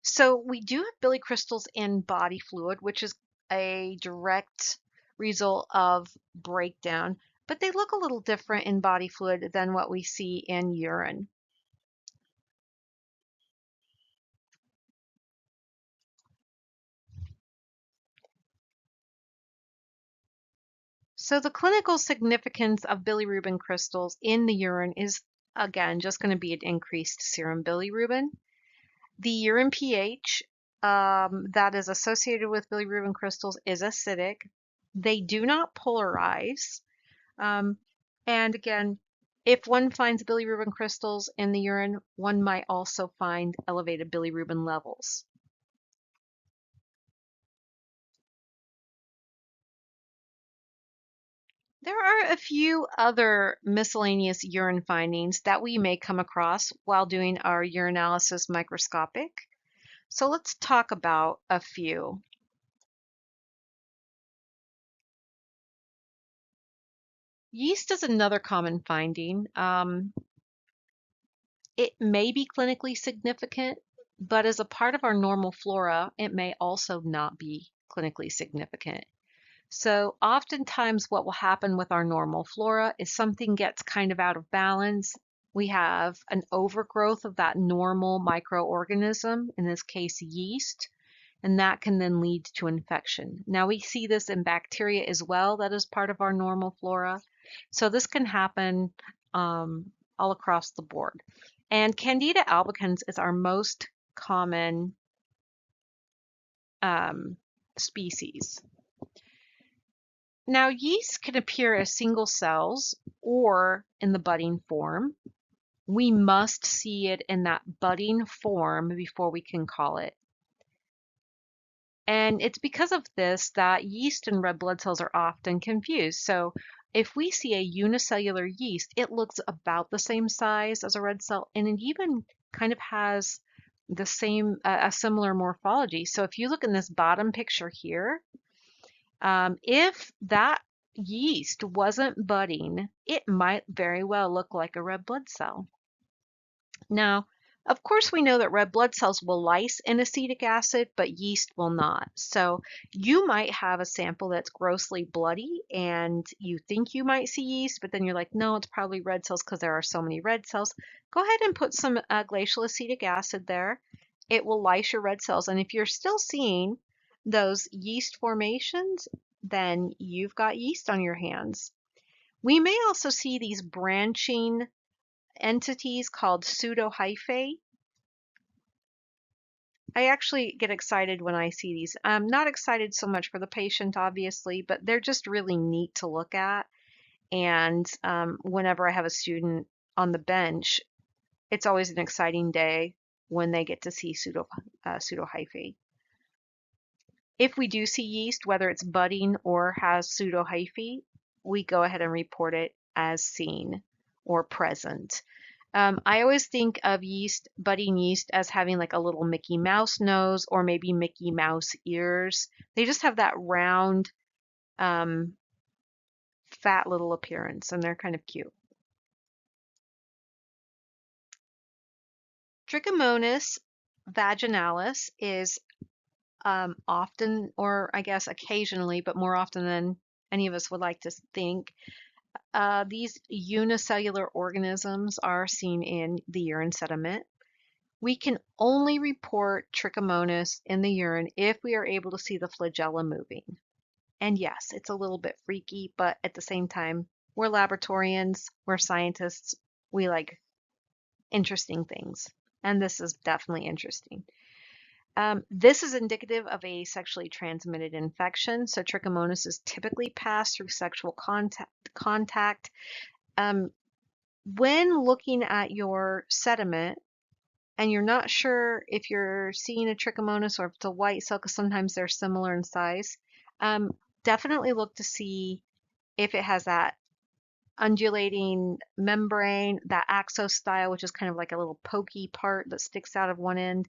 So we do have billy crystals in body fluid, which is a direct result of breakdown, but they look a little different in body fluid than what we see in urine. So the clinical significance of bilirubin crystals in the urine is, again, just going to be an increased serum bilirubin. The urine pH that is associated with bilirubin crystals is acidic. They do not polarize. Um, and again, if one finds bilirubin crystals in the urine, one might also find elevated bilirubin levels. There are a few other miscellaneous urine findings that we may come across while doing our urinalysis microscopic. So let's talk about a few. Yeast is another common finding. It may be clinically significant, but as a part of our normal flora, it may also not be clinically significant. So oftentimes what will happen with our normal flora is something gets kind of out of balance. We have an overgrowth of that normal microorganism, in this case yeast, and that can then lead to infection. Now we see this in bacteria as well, that is part of our normal flora. So this can happen all across the board. And Candida albicans is our most common species. Now, yeast can appear as single cells or in the budding form. We must see it in that budding form before we can call it. And it's because of this that yeast and red blood cells are often confused. So if we see a unicellular yeast, it looks about the same size as a red cell, and it even kind of has the same, a similar morphology. So if you look in this bottom picture here, if that yeast wasn't budding, it might very well look like a red blood cell. Now, of course, we know that red blood cells will lyse in acetic acid, but yeast will not. So you might have a sample that's grossly bloody and you think you might see yeast, but then you're like, no, it's probably red cells because there are so many red cells. Go ahead and put some glacial acetic acid there. It will lyse your red cells. And if you're still seeing those yeast formations, then you've got yeast on your hands. We may also see these branching entities called pseudohyphae. I actually get excited when I see these. I'm not excited so much for the patient, obviously, but they're just really neat to look at. And whenever I have a student on the bench, it's always an exciting day when they get to see pseudohyphae. If we do see yeast, whether it's budding or has pseudohyphae, we go ahead and report it as seen. or present. I always think of budding yeast as having like a little Mickey Mouse nose or maybe Mickey Mouse ears. They just have that round, um, fat little appearance, and they're kind of cute. Trichomonas vaginalis is often, or I guess occasionally, but more often than any of us would like to think, these unicellular organisms are seen in the urine sediment. We can only report trichomonas in the urine if we are able to see the flagella moving. And yes, it's a little bit freaky, but at the same time, we're laboratorians, we're scientists, we like interesting things. And this is definitely interesting. This is indicative of a sexually transmitted infection. So trichomonas is typically passed through sexual contact. When looking at your sediment, and you're not sure if you're seeing a trichomonas or if it's a white cell, because sometimes they're similar in size, definitely look to see if it has that undulating membrane, that axostyle, which is kind of like a little pokey part that sticks out of one end,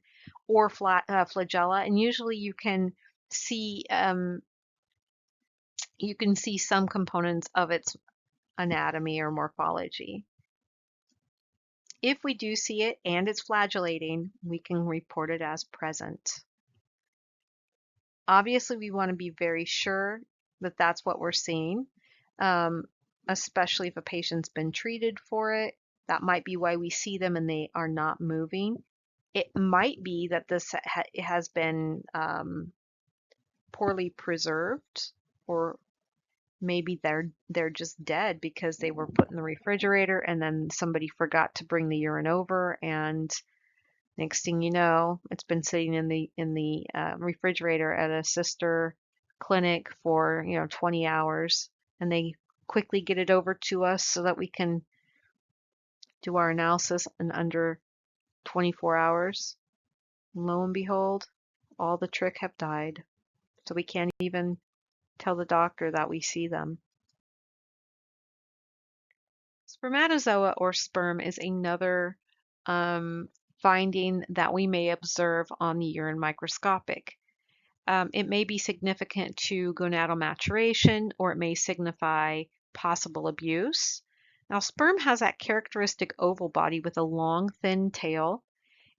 or flagella. And usually you can see some components of its anatomy or morphology. If we do see it and it's flagellating, we can report it as present. Obviously, we want to be very sure that that's what we're seeing, especially if a patient's been treated for it. That might be why we see them and they are not moving. It might be that this has been poorly preserved, or maybe they're just dead because they were put in the refrigerator and then somebody forgot to bring the urine over, and next thing you know, it's been sitting in the refrigerator at a sister clinic for 20 hours, and they quickly get it over to us so that we can do our analysis in under 24 hours. Lo and behold, all the trick have died. So we can't even tell the doctor that we see them. Spermatozoa or sperm is another finding that we may observe on the urine microscopic. It may be significant to gonadal maturation, or it may signify possible abuse. Now, sperm has that characteristic oval body with a long, thin tail.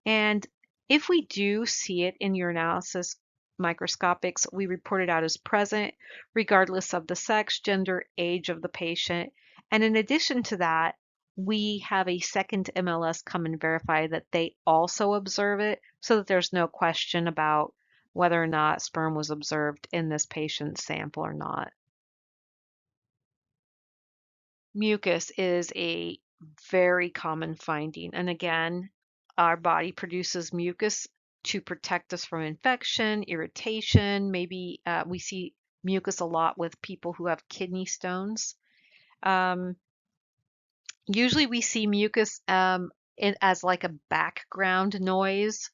And if we do see it in urinalysis microscopics, we report it out as present, regardless of the sex, gender, age of the patient. And in addition to that, we have a second MLS come and verify that they also observe it, so that there's no question about whether or not sperm was observed in this patient's sample or not. Mucus is a very common finding. And again, our body produces mucus to protect us from infection, irritation. Maybe we see mucus a lot with people who have kidney stones. Usually we see mucus as like a background noise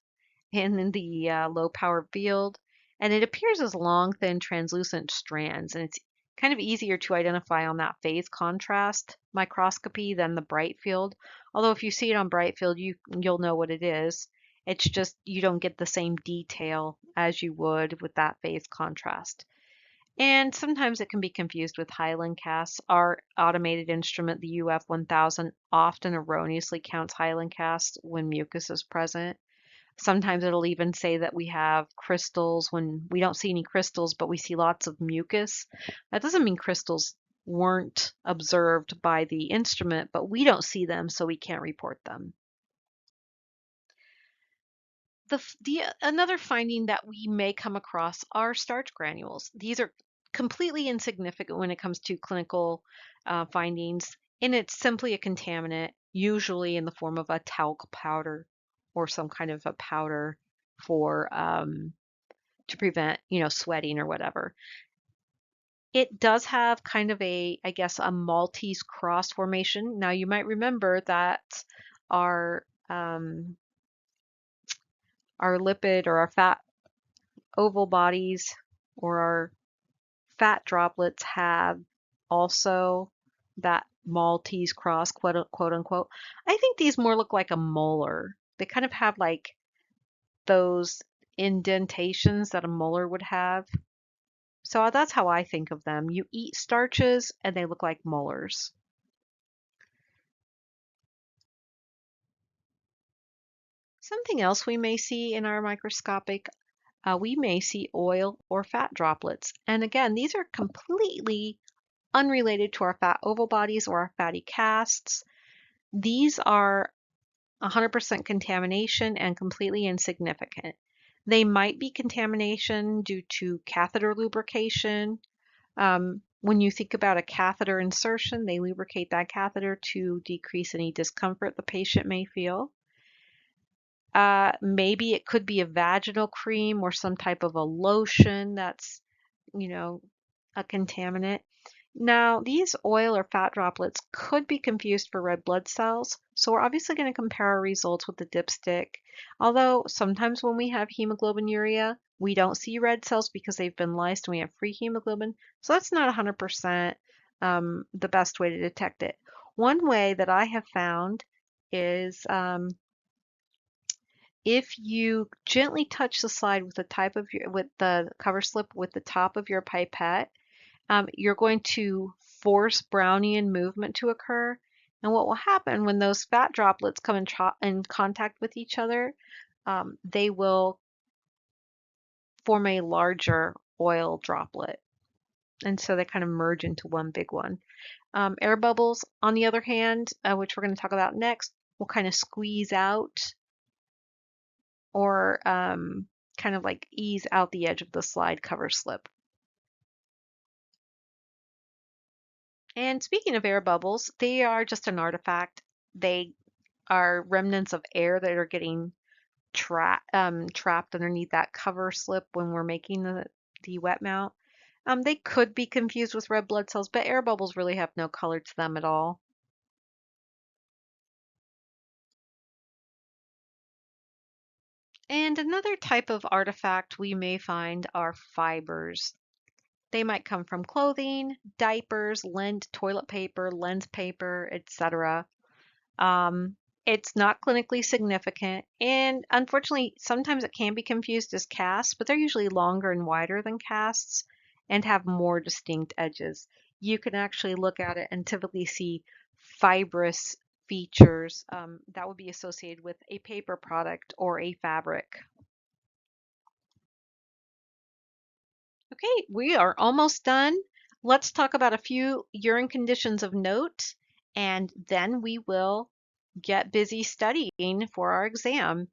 in the low power field, and it appears as long, thin, translucent strands, and it's kind of easier to identify on that phase contrast microscopy than the bright field. Although if you see it on bright field, you'll know what it is. It's just you don't get the same detail as you would with that phase contrast. And sometimes it can be confused with Highland casts. Our automated instrument, the UF1000, often erroneously counts Highland casts when mucus is present. Sometimes it'll even say that we have crystals when we don't see any crystals, but we see lots of mucus. That doesn't mean crystals weren't observed by the instrument, but we don't see them, so we can't report them. Another finding that we may come across are starch granules. These are completely insignificant when it comes to clinical findings, and it's simply a contaminant, usually in the form of a talc powder or some kind of a powder for to prevent, sweating or whatever. It does have kind of I guess, a Maltese cross formation. Now, you might remember that our lipid or our fat oval bodies or our fat droplets have also that Maltese cross, quote unquote. I think these more look like a molar. They kind of have like those indentations that a molar would have. So that's how I think of them. You eat starches and they look like molars. Something else we may see in our microscopic, we may see oil or fat droplets. And again, these are completely unrelated to our fat oval bodies or our fatty casts. These are 100% contamination and completely insignificant. They might be contamination due to catheter lubrication. When you think about a catheter insertion, they lubricate that catheter to decrease any discomfort the patient may feel. Maybe it could be a vaginal cream or some type of a lotion that's, you know, a contaminant. Now, these oil or fat droplets could be confused for red blood cells, so we're obviously going to compare our results with the dipstick. Although sometimes when we have hemoglobinuria, we don't see red cells because they've been lysed and we have free hemoglobin, so that's not 100% the best way to detect it. One way that I have found is if you gently touch the slide with with the cover slip with the top of your pipette, you're going to force Brownian movement to occur. And what will happen when those fat droplets come in contact with each other, they will form a larger oil droplet. And so they kind of merge into one big one. Air bubbles, on the other hand, which we're going to talk about next, will kind of squeeze out or kind of like ease out the edge of the slide cover slip. And speaking of air bubbles, they are just an artifact. They are remnants of air that are getting trapped underneath that cover slip when we're making the wet mount. They could be confused with red blood cells, but air bubbles really have no color to them at all. And another type of artifact we may find are fibers. They might come from clothing, diapers, lint, toilet paper, lens paper, etc. Um, it's not clinically significant, and unfortunately, sometimes it can be confused as casts, but they're usually longer and wider than casts and have more distinct edges. You can actually look at it and typically see fibrous features that would be associated with a paper product or a fabric. Okay, we are almost done. Let's talk about a few urine conditions of note, and then we will get busy studying for our exam.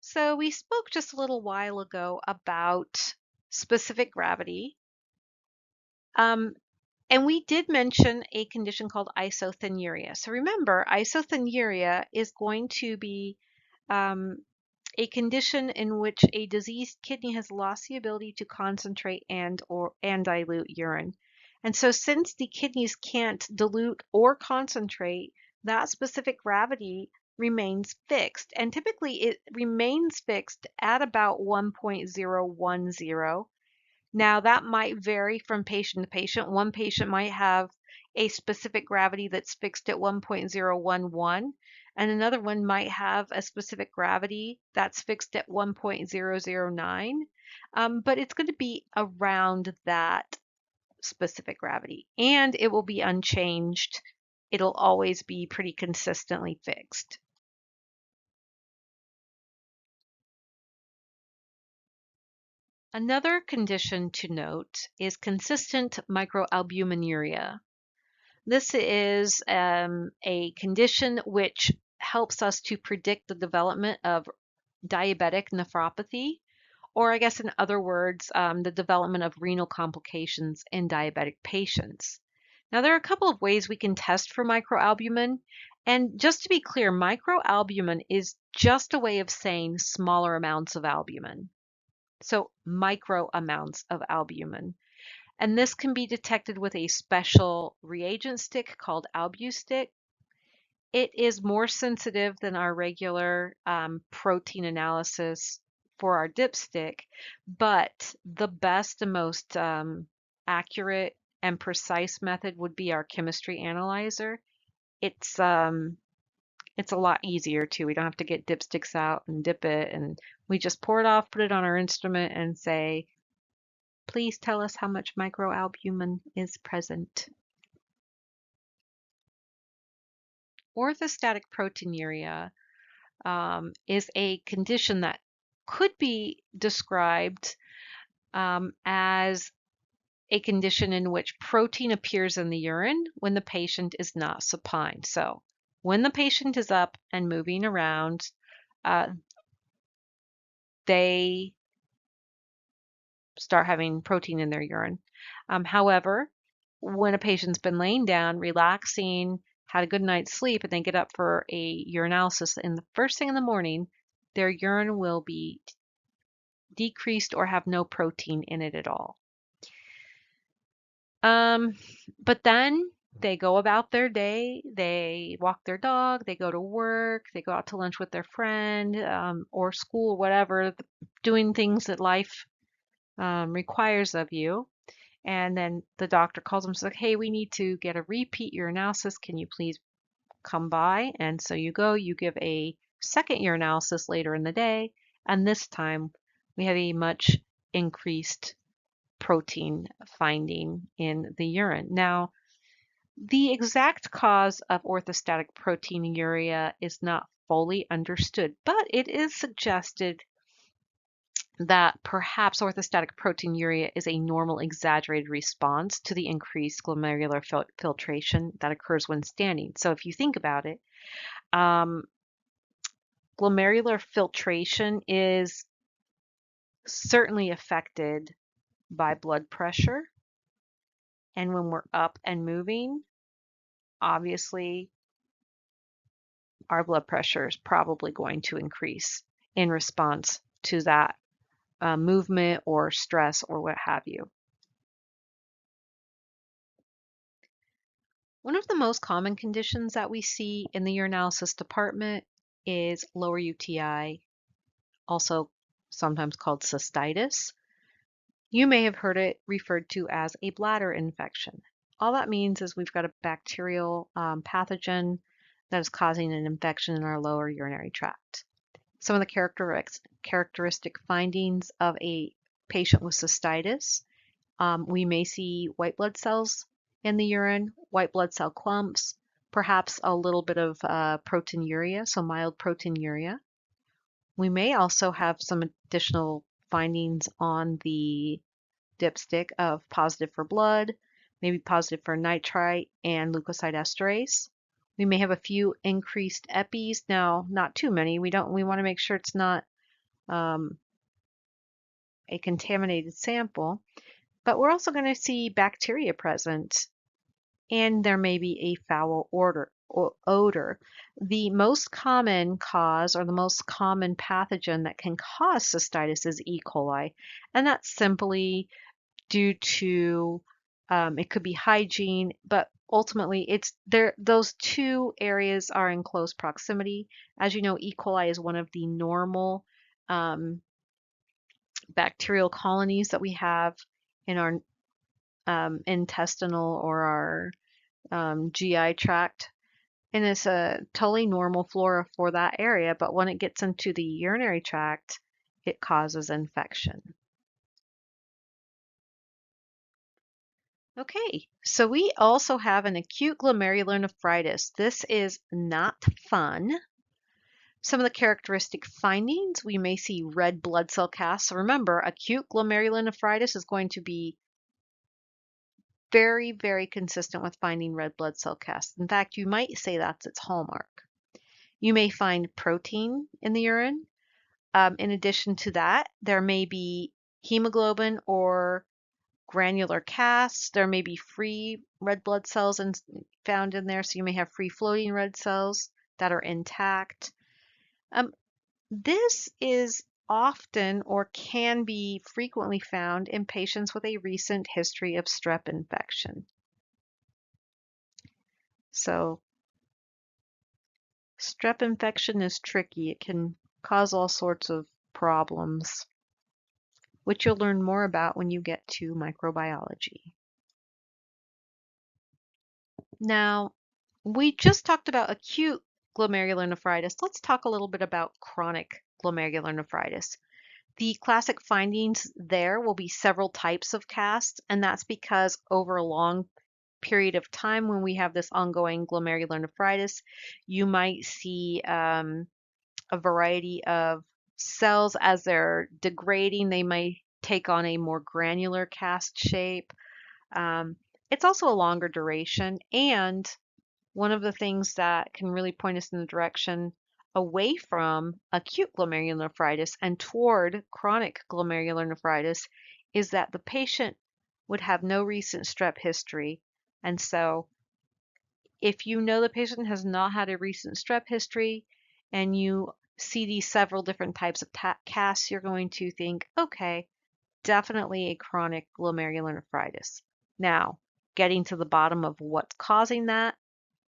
So we spoke just a little while ago about specific gravity. And we did mention a condition called isothenuria. So remember, isothenuria is going to be um, a condition in which a diseased kidney has lost the ability to concentrate and dilute urine. And so since the kidneys can't dilute or concentrate, that specific gravity remains fixed. And typically it remains fixed at about 1.010. Now, that might vary from patient to patient. One patient might have a specific gravity that's fixed at 1.011, and another one might have a specific gravity that's fixed at 1.009. But it's going to be around that specific gravity, and it will be unchanged. It'll always be pretty consistently fixed. Another condition to note is consistent microalbuminuria. This is a condition which helps us to predict the development of diabetic nephropathy, or I guess in other words, the development of renal complications in diabetic patients. Now, there are a couple of ways we can test for microalbumin. And just to be clear, microalbumin is just a way of saying smaller amounts of albumin. So micro amounts of albumin. And this can be detected with a special reagent stick called AlbuStick. It is more sensitive than our regular protein analysis for our dipstick, but the best and most accurate and precise method would be our chemistry analyzer. It's a lot easier too. We don't have to get dipsticks out and dip it, and we just pour it off, put it on our instrument, and say, please tell us how much microalbumin is present. Orthostatic proteinuria is a condition that could be described as a condition in which protein appears in the urine when the patient is not supine. So when the patient is up and moving around, they start having protein in their urine. However, when a patient's been laying down, relaxing, had a good night's sleep, and they get up for a urinalysis in the first thing in the morning, their urine will be decreased or have no protein in it at all. But then they go about their day, they walk their dog, they go to work, they go out to lunch with their friend, or school, whatever, doing things that life requires of you. And then the doctor calls them and says, like, hey, we need to get a repeat urinalysis. Can you please come by? And so you go, you give a second urinalysis later in the day, and this time we have a much increased protein finding in the urine. Now, the exact cause of orthostatic proteinuria is not fully understood, but it is suggested that perhaps orthostatic proteinuria is a normal exaggerated response to the increased glomerular filtration that occurs when standing. So if you think about it, glomerular filtration is certainly affected by blood pressure. And when we're up and moving, obviously our blood pressure is probably going to increase in response to that movement or stress or what have you. One of the most common conditions that we see in the urinalysis department is lower UTI, also sometimes called cystitis. You may have heard it referred to as a bladder infection. All that means is we've got a bacterial pathogen that is causing an infection in our lower urinary tract. Some of the characteristic findings of a patient with cystitis, we may see white blood cells in the urine, white blood cell clumps, perhaps a little bit of proteinuria, so mild proteinuria. We may also have some additional findings on the dipstick of positive for blood, maybe positive for nitrite and leukocyte esterase. We may have a few increased epis. Now, not too many. We want to make sure it's not a contaminated sample, but we're also going to see bacteria present, and there may be a foul odor. The most common cause or the most common pathogen that can cause cystitis is E. coli, and that's simply due to it could be hygiene, but ultimately it's there. Those two areas are in close proximity. As you know, E. coli is one of the normal bacterial colonies that we have in our intestinal or our GI tract. And it's a totally normal flora for that area, but when it gets into the urinary tract, it causes infection. Okay, so we also have an acute glomerular nephritis. This is not fun. Some of the characteristic findings, we may see red blood cell casts. So remember, acute glomerular nephritis is going to be very, very consistent with finding red blood cell casts. In fact, you might say that's its hallmark. You may find protein in the urine. In addition to that, there may be hemoglobin or granular casts. There may be free red blood cells found in there, so you may have free floating red cells that are intact. This is often or can be frequently found in patients with a recent history of strep infection. So strep infection is tricky. It can cause all sorts of problems. which you'll learn more about when you get to microbiology. Now, we just talked about acute glomerulonephritis. Let's talk a little bit about chronic glomerulonephritis. The classic findings there will be several types of casts, and that's because over a long period of time when we have this ongoing glomerulonephritis, you might see a variety of cells as they're degrading. They may take on a more granular cast shape. Um, it's also a longer duration, and one of the things that can really point us in the direction away from acute glomerulonephritis and toward chronic glomerulonephritis is that the patient would have no recent strep history. And so if you know the patient has not had a recent strep history and you see these several different types of casts, you're going to think, okay, definitely a chronic glomerulonephritis. Now, getting to the bottom of what's causing that,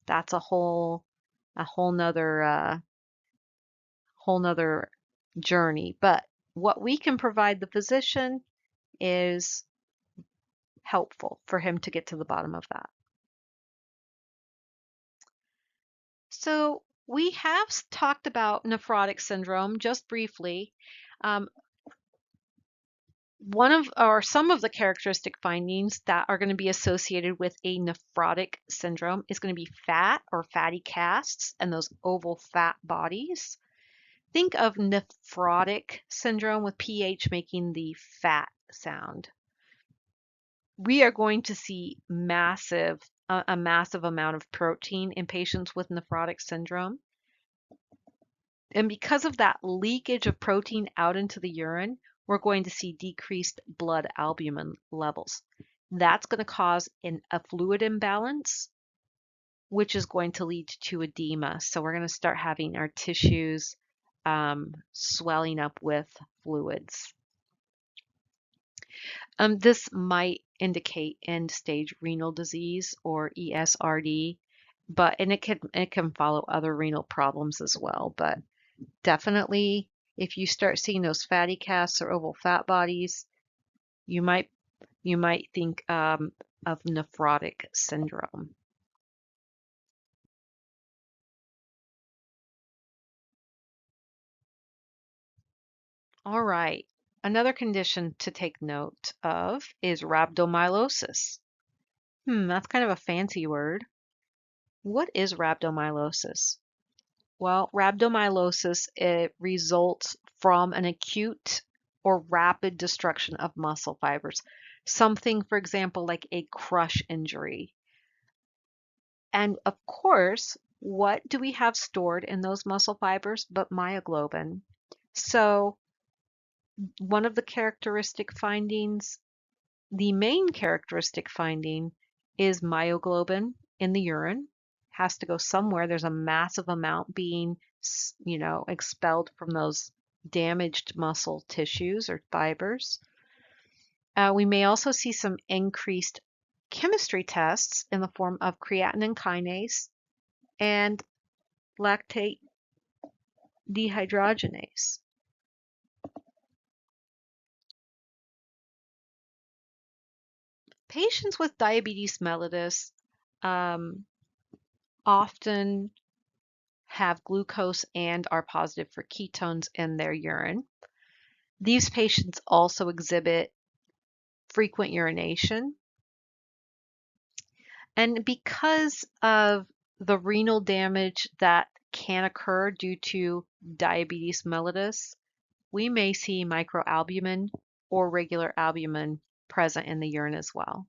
that's a whole nother journey. But what we can provide the physician is helpful for him to get to the bottom of that. So we have talked about nephrotic syndrome just briefly. One of or some of the characteristic findings that are going to be associated with a nephrotic syndrome is going to be fat or fatty casts and those oval fat bodies. Think of nephrotic syndrome with PH making the fat sound. We are going to see a massive amount of protein in patients with nephrotic syndrome. And because of that leakage of protein out into the urine, we're going to see decreased blood albumin levels. That's going to cause a fluid imbalance, which is going to lead to edema. So we're going to start having our tissues swelling up with fluids. This might indicate end-stage renal disease or ESRD, and it can follow other renal problems as well. But definitely, if you start seeing those fatty casts or oval fat bodies, you might think of nephrotic syndrome. All right. Another condition to take note of is rhabdomyolysis. That's kind of a fancy word. What is rhabdomyolysis? Well, rhabdomyolysis, it results from an acute or rapid destruction of muscle fibers. Something, for example, like a crush injury. And of course, what do we have stored in those muscle fibers but myoglobin? So one of the main characteristic finding is myoglobin in the urine. Has to go somewhere. There's a massive amount being, expelled from those damaged muscle tissues or fibers. We may also see some increased chemistry tests in the form of creatinine kinase and lactate dehydrogenase. Patients with diabetes mellitus often have glucose and are positive for ketones in their urine. These patients also exhibit frequent urination. And because of the renal damage that can occur due to diabetes mellitus, we may see microalbumin or regular albumin present in the urine as well.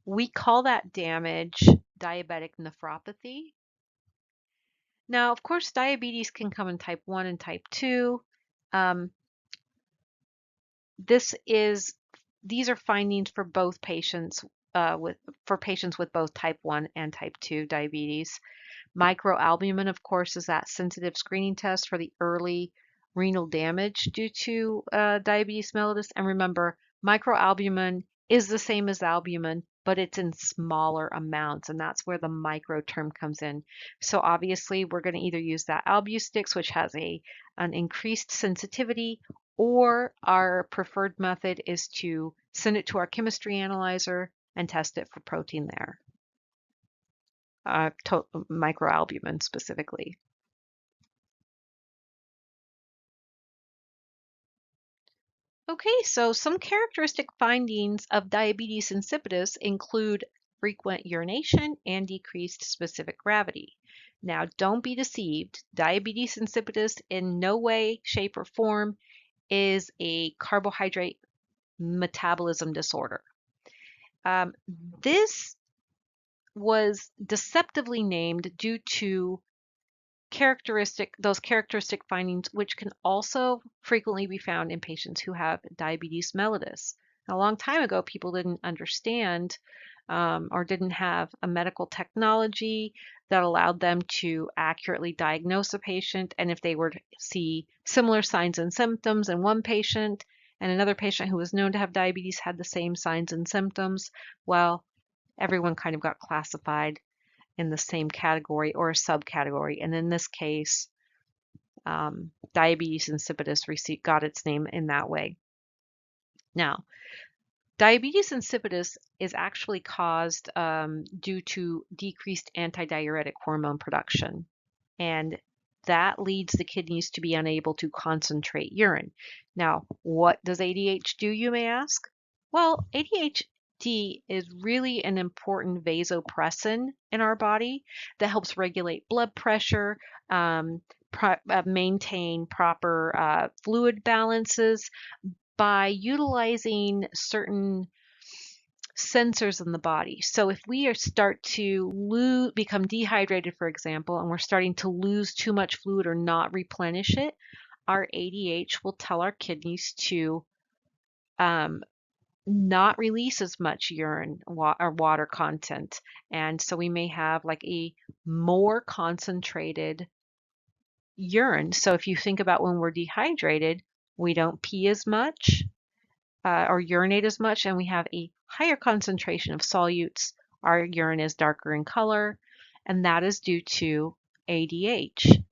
We call that damage diabetic nephropathy. Now, of course, diabetes can come in type 1 and type 2. These are findings for both patients patients with both type 1 and type 2 diabetes. Microalbumin, of course, is that sensitive screening test for the early renal damage due to diabetes mellitus. And remember, microalbumin is the same as albumin, but it's in smaller amounts, and that's where the micro term comes in. So obviously, we're going to either use that Albustix, which has an increased sensitivity, or our preferred method is to send it to our chemistry analyzer and test it for protein there, microalbumin specifically. Okay, so some characteristic findings of diabetes insipidus include frequent urination and decreased specific gravity. Now, don't be deceived. Diabetes insipidus in no way, shape, or form is a carbohydrate metabolism disorder. This was deceptively named due to those characteristic findings, which can also frequently be found in patients who have diabetes mellitus. A long time ago, people didn't understand or didn't have a medical technology that allowed them to accurately diagnose a patient. And if they were to see similar signs and symptoms in one patient and another patient who was known to have diabetes had the same signs and symptoms, well, everyone kind of got classified in the same category or a subcategory. And in this case, diabetes insipidus got its name in that way. Now, diabetes insipidus is actually caused due to decreased antidiuretic hormone production. And that leads the kidneys to be unable to concentrate urine. Now, what does ADH do, you may ask? Well, ADHD is really an important vasopressin in our body that helps regulate blood pressure, maintain proper fluid balances by utilizing certain sensors in the body. So if we start to become dehydrated, for example, and we're starting to lose too much fluid or not replenish it, our ADH will tell our kidneys to not release as much urine or water content. And so we may have like a more concentrated urine. So if you think about when we're dehydrated, we don't pee as much or urinate as much, and we have a higher concentration of solutes. Our urine is darker in color, and that is due to ADH.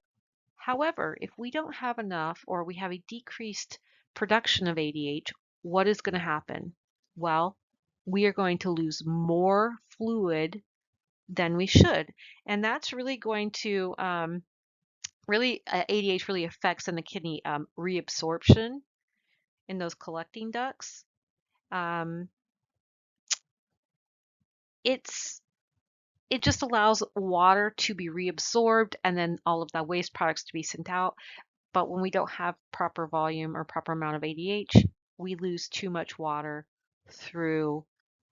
However, if we don't have enough or we have a decreased production of ADH, what is going to happen? Well, we are going to lose more fluid than we should. And that's really going to ADH really affects in the kidney reabsorption in those collecting ducts. Um, it just allows water to be reabsorbed and then all of the waste products to be sent out. But when we don't have proper volume or proper amount of ADH, we lose too much water through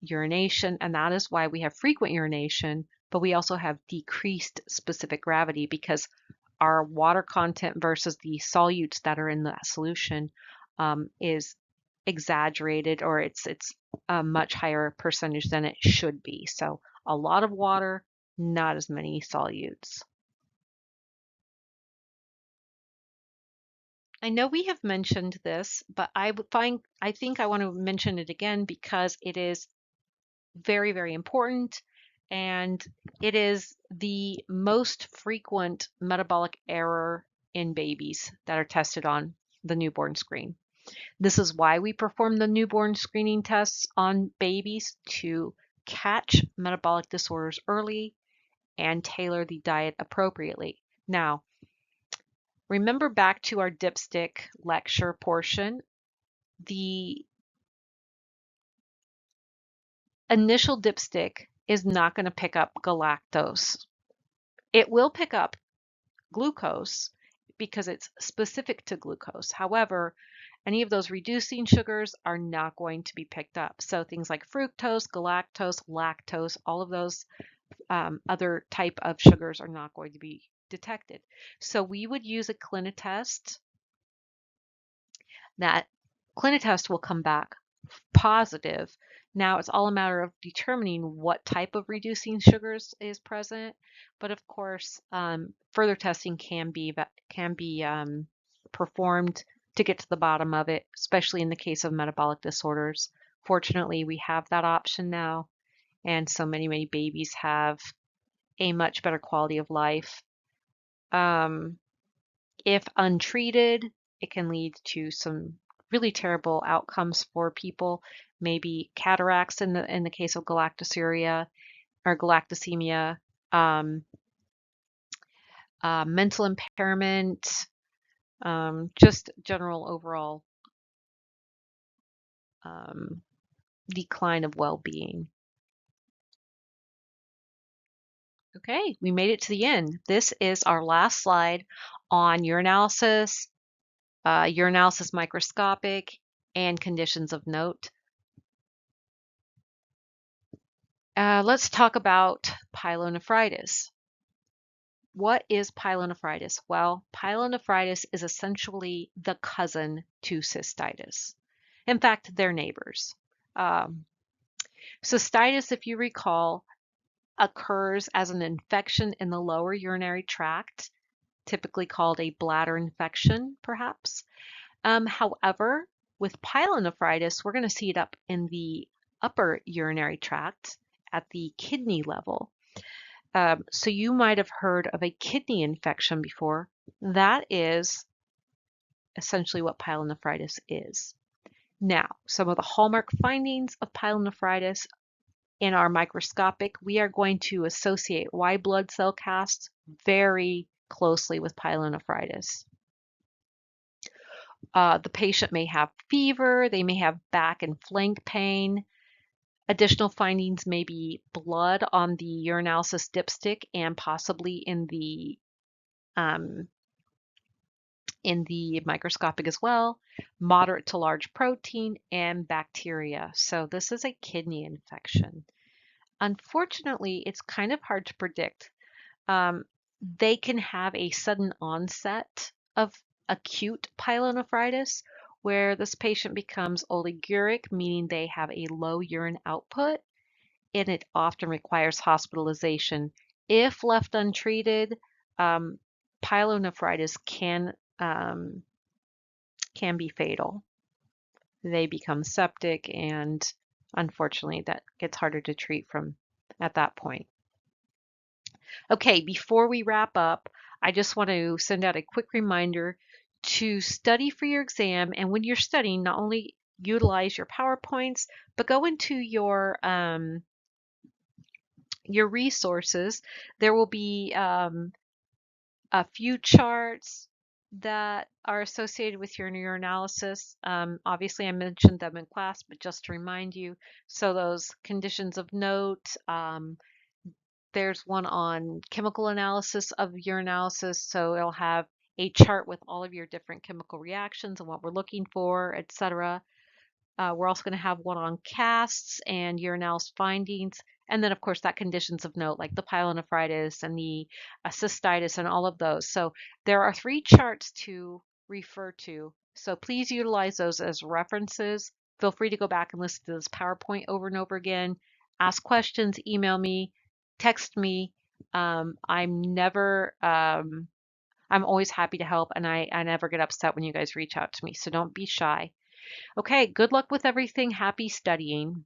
urination, and that is why we have frequent urination, but we also have decreased specific gravity because our water content versus the solutes that are in that solution is exaggerated, or it's a much higher percentage than it should be. So a lot of water, not as many solutes. I know we have mentioned this, but I think I want to mention it again because it is very, very important, and it is the most frequent metabolic error in babies that are tested on the newborn screen. This is why we perform the newborn screening tests on babies to catch metabolic disorders early and tailor the diet appropriately. Now, remember back to our dipstick lecture portion, the initial dipstick is not going to pick up galactose. It will pick up glucose because it's specific to glucose. However, any of those reducing sugars are not going to be picked up. So things like fructose, galactose, lactose, all of those other type of sugars are not going to be detected. So we would use a clinitest. That clinitest will come back positive. Now it's all a matter of determining what type of reducing sugars is present, but of course, further testing can be performed to get to the bottom of it, especially in the case of metabolic disorders. Fortunately, we have that option now, and so many babies have a much better quality of life. If untreated, it can lead to some really terrible outcomes for people, maybe cataracts in the case of galactosuria or galactosemia, um, mental impairment, just general overall um, decline of well-being. Okay, we made it to the end. This is our last slide on urinalysis, urinalysis microscopic, and conditions of note. Let's talk about pyelonephritis. What is pyelonephritis? Well, pyelonephritis is essentially the cousin to cystitis. In fact, they're neighbors. Cystitis, if you recall, occurs as an infection in the lower urinary tract, typically called a bladder infection, perhaps. However, with pyelonephritis, we're going to see it up in the upper urinary tract at the kidney level. So you might have heard of a kidney infection before. That is essentially what pyelonephritis is. Now, some of the hallmark findings of pyelonephritis in our microscopic, we are going to associate white blood cell casts very closely with pyelonephritis. The patient may have fever, they may have back and flank pain. Additional findings may be blood on the urinalysis dipstick and possibly in the microscopic as well, moderate to large protein and bacteria. So this is a kidney infection. Unfortunately, it's kind of hard to predict. They can have a sudden onset of acute pyelonephritis where this patient becomes oliguric, meaning they have a low urine output, and it often requires hospitalization. If left untreated, pyelonephritis can be fatal. They become septic, and unfortunately, that gets harder to treat from at that point. Okay, before we wrap up, I just want to send out a quick reminder to study for your exam. And when you're studying, not only utilize your PowerPoints, but go into your resources. There will be a few charts that are associated with your urinalysis. Obviously, I mentioned them in class, but just to remind you, so those conditions of note, there's one on chemical analysis of urinalysis, so it'll have a chart with all of your different chemical reactions and what we're looking for, etc. We're also going to have one on casts and urinalysis findings, and then of course that conditions of note like the pyelonephritis and the cystitis and all of those. So there are 3 charts to refer to. So please utilize those as references. Feel free to go back and listen to this PowerPoint over and over again. Ask questions, email me, text me. I'm always happy to help, and I never get upset when you guys reach out to me. So don't be shy. Okay, good luck with everything. Happy studying.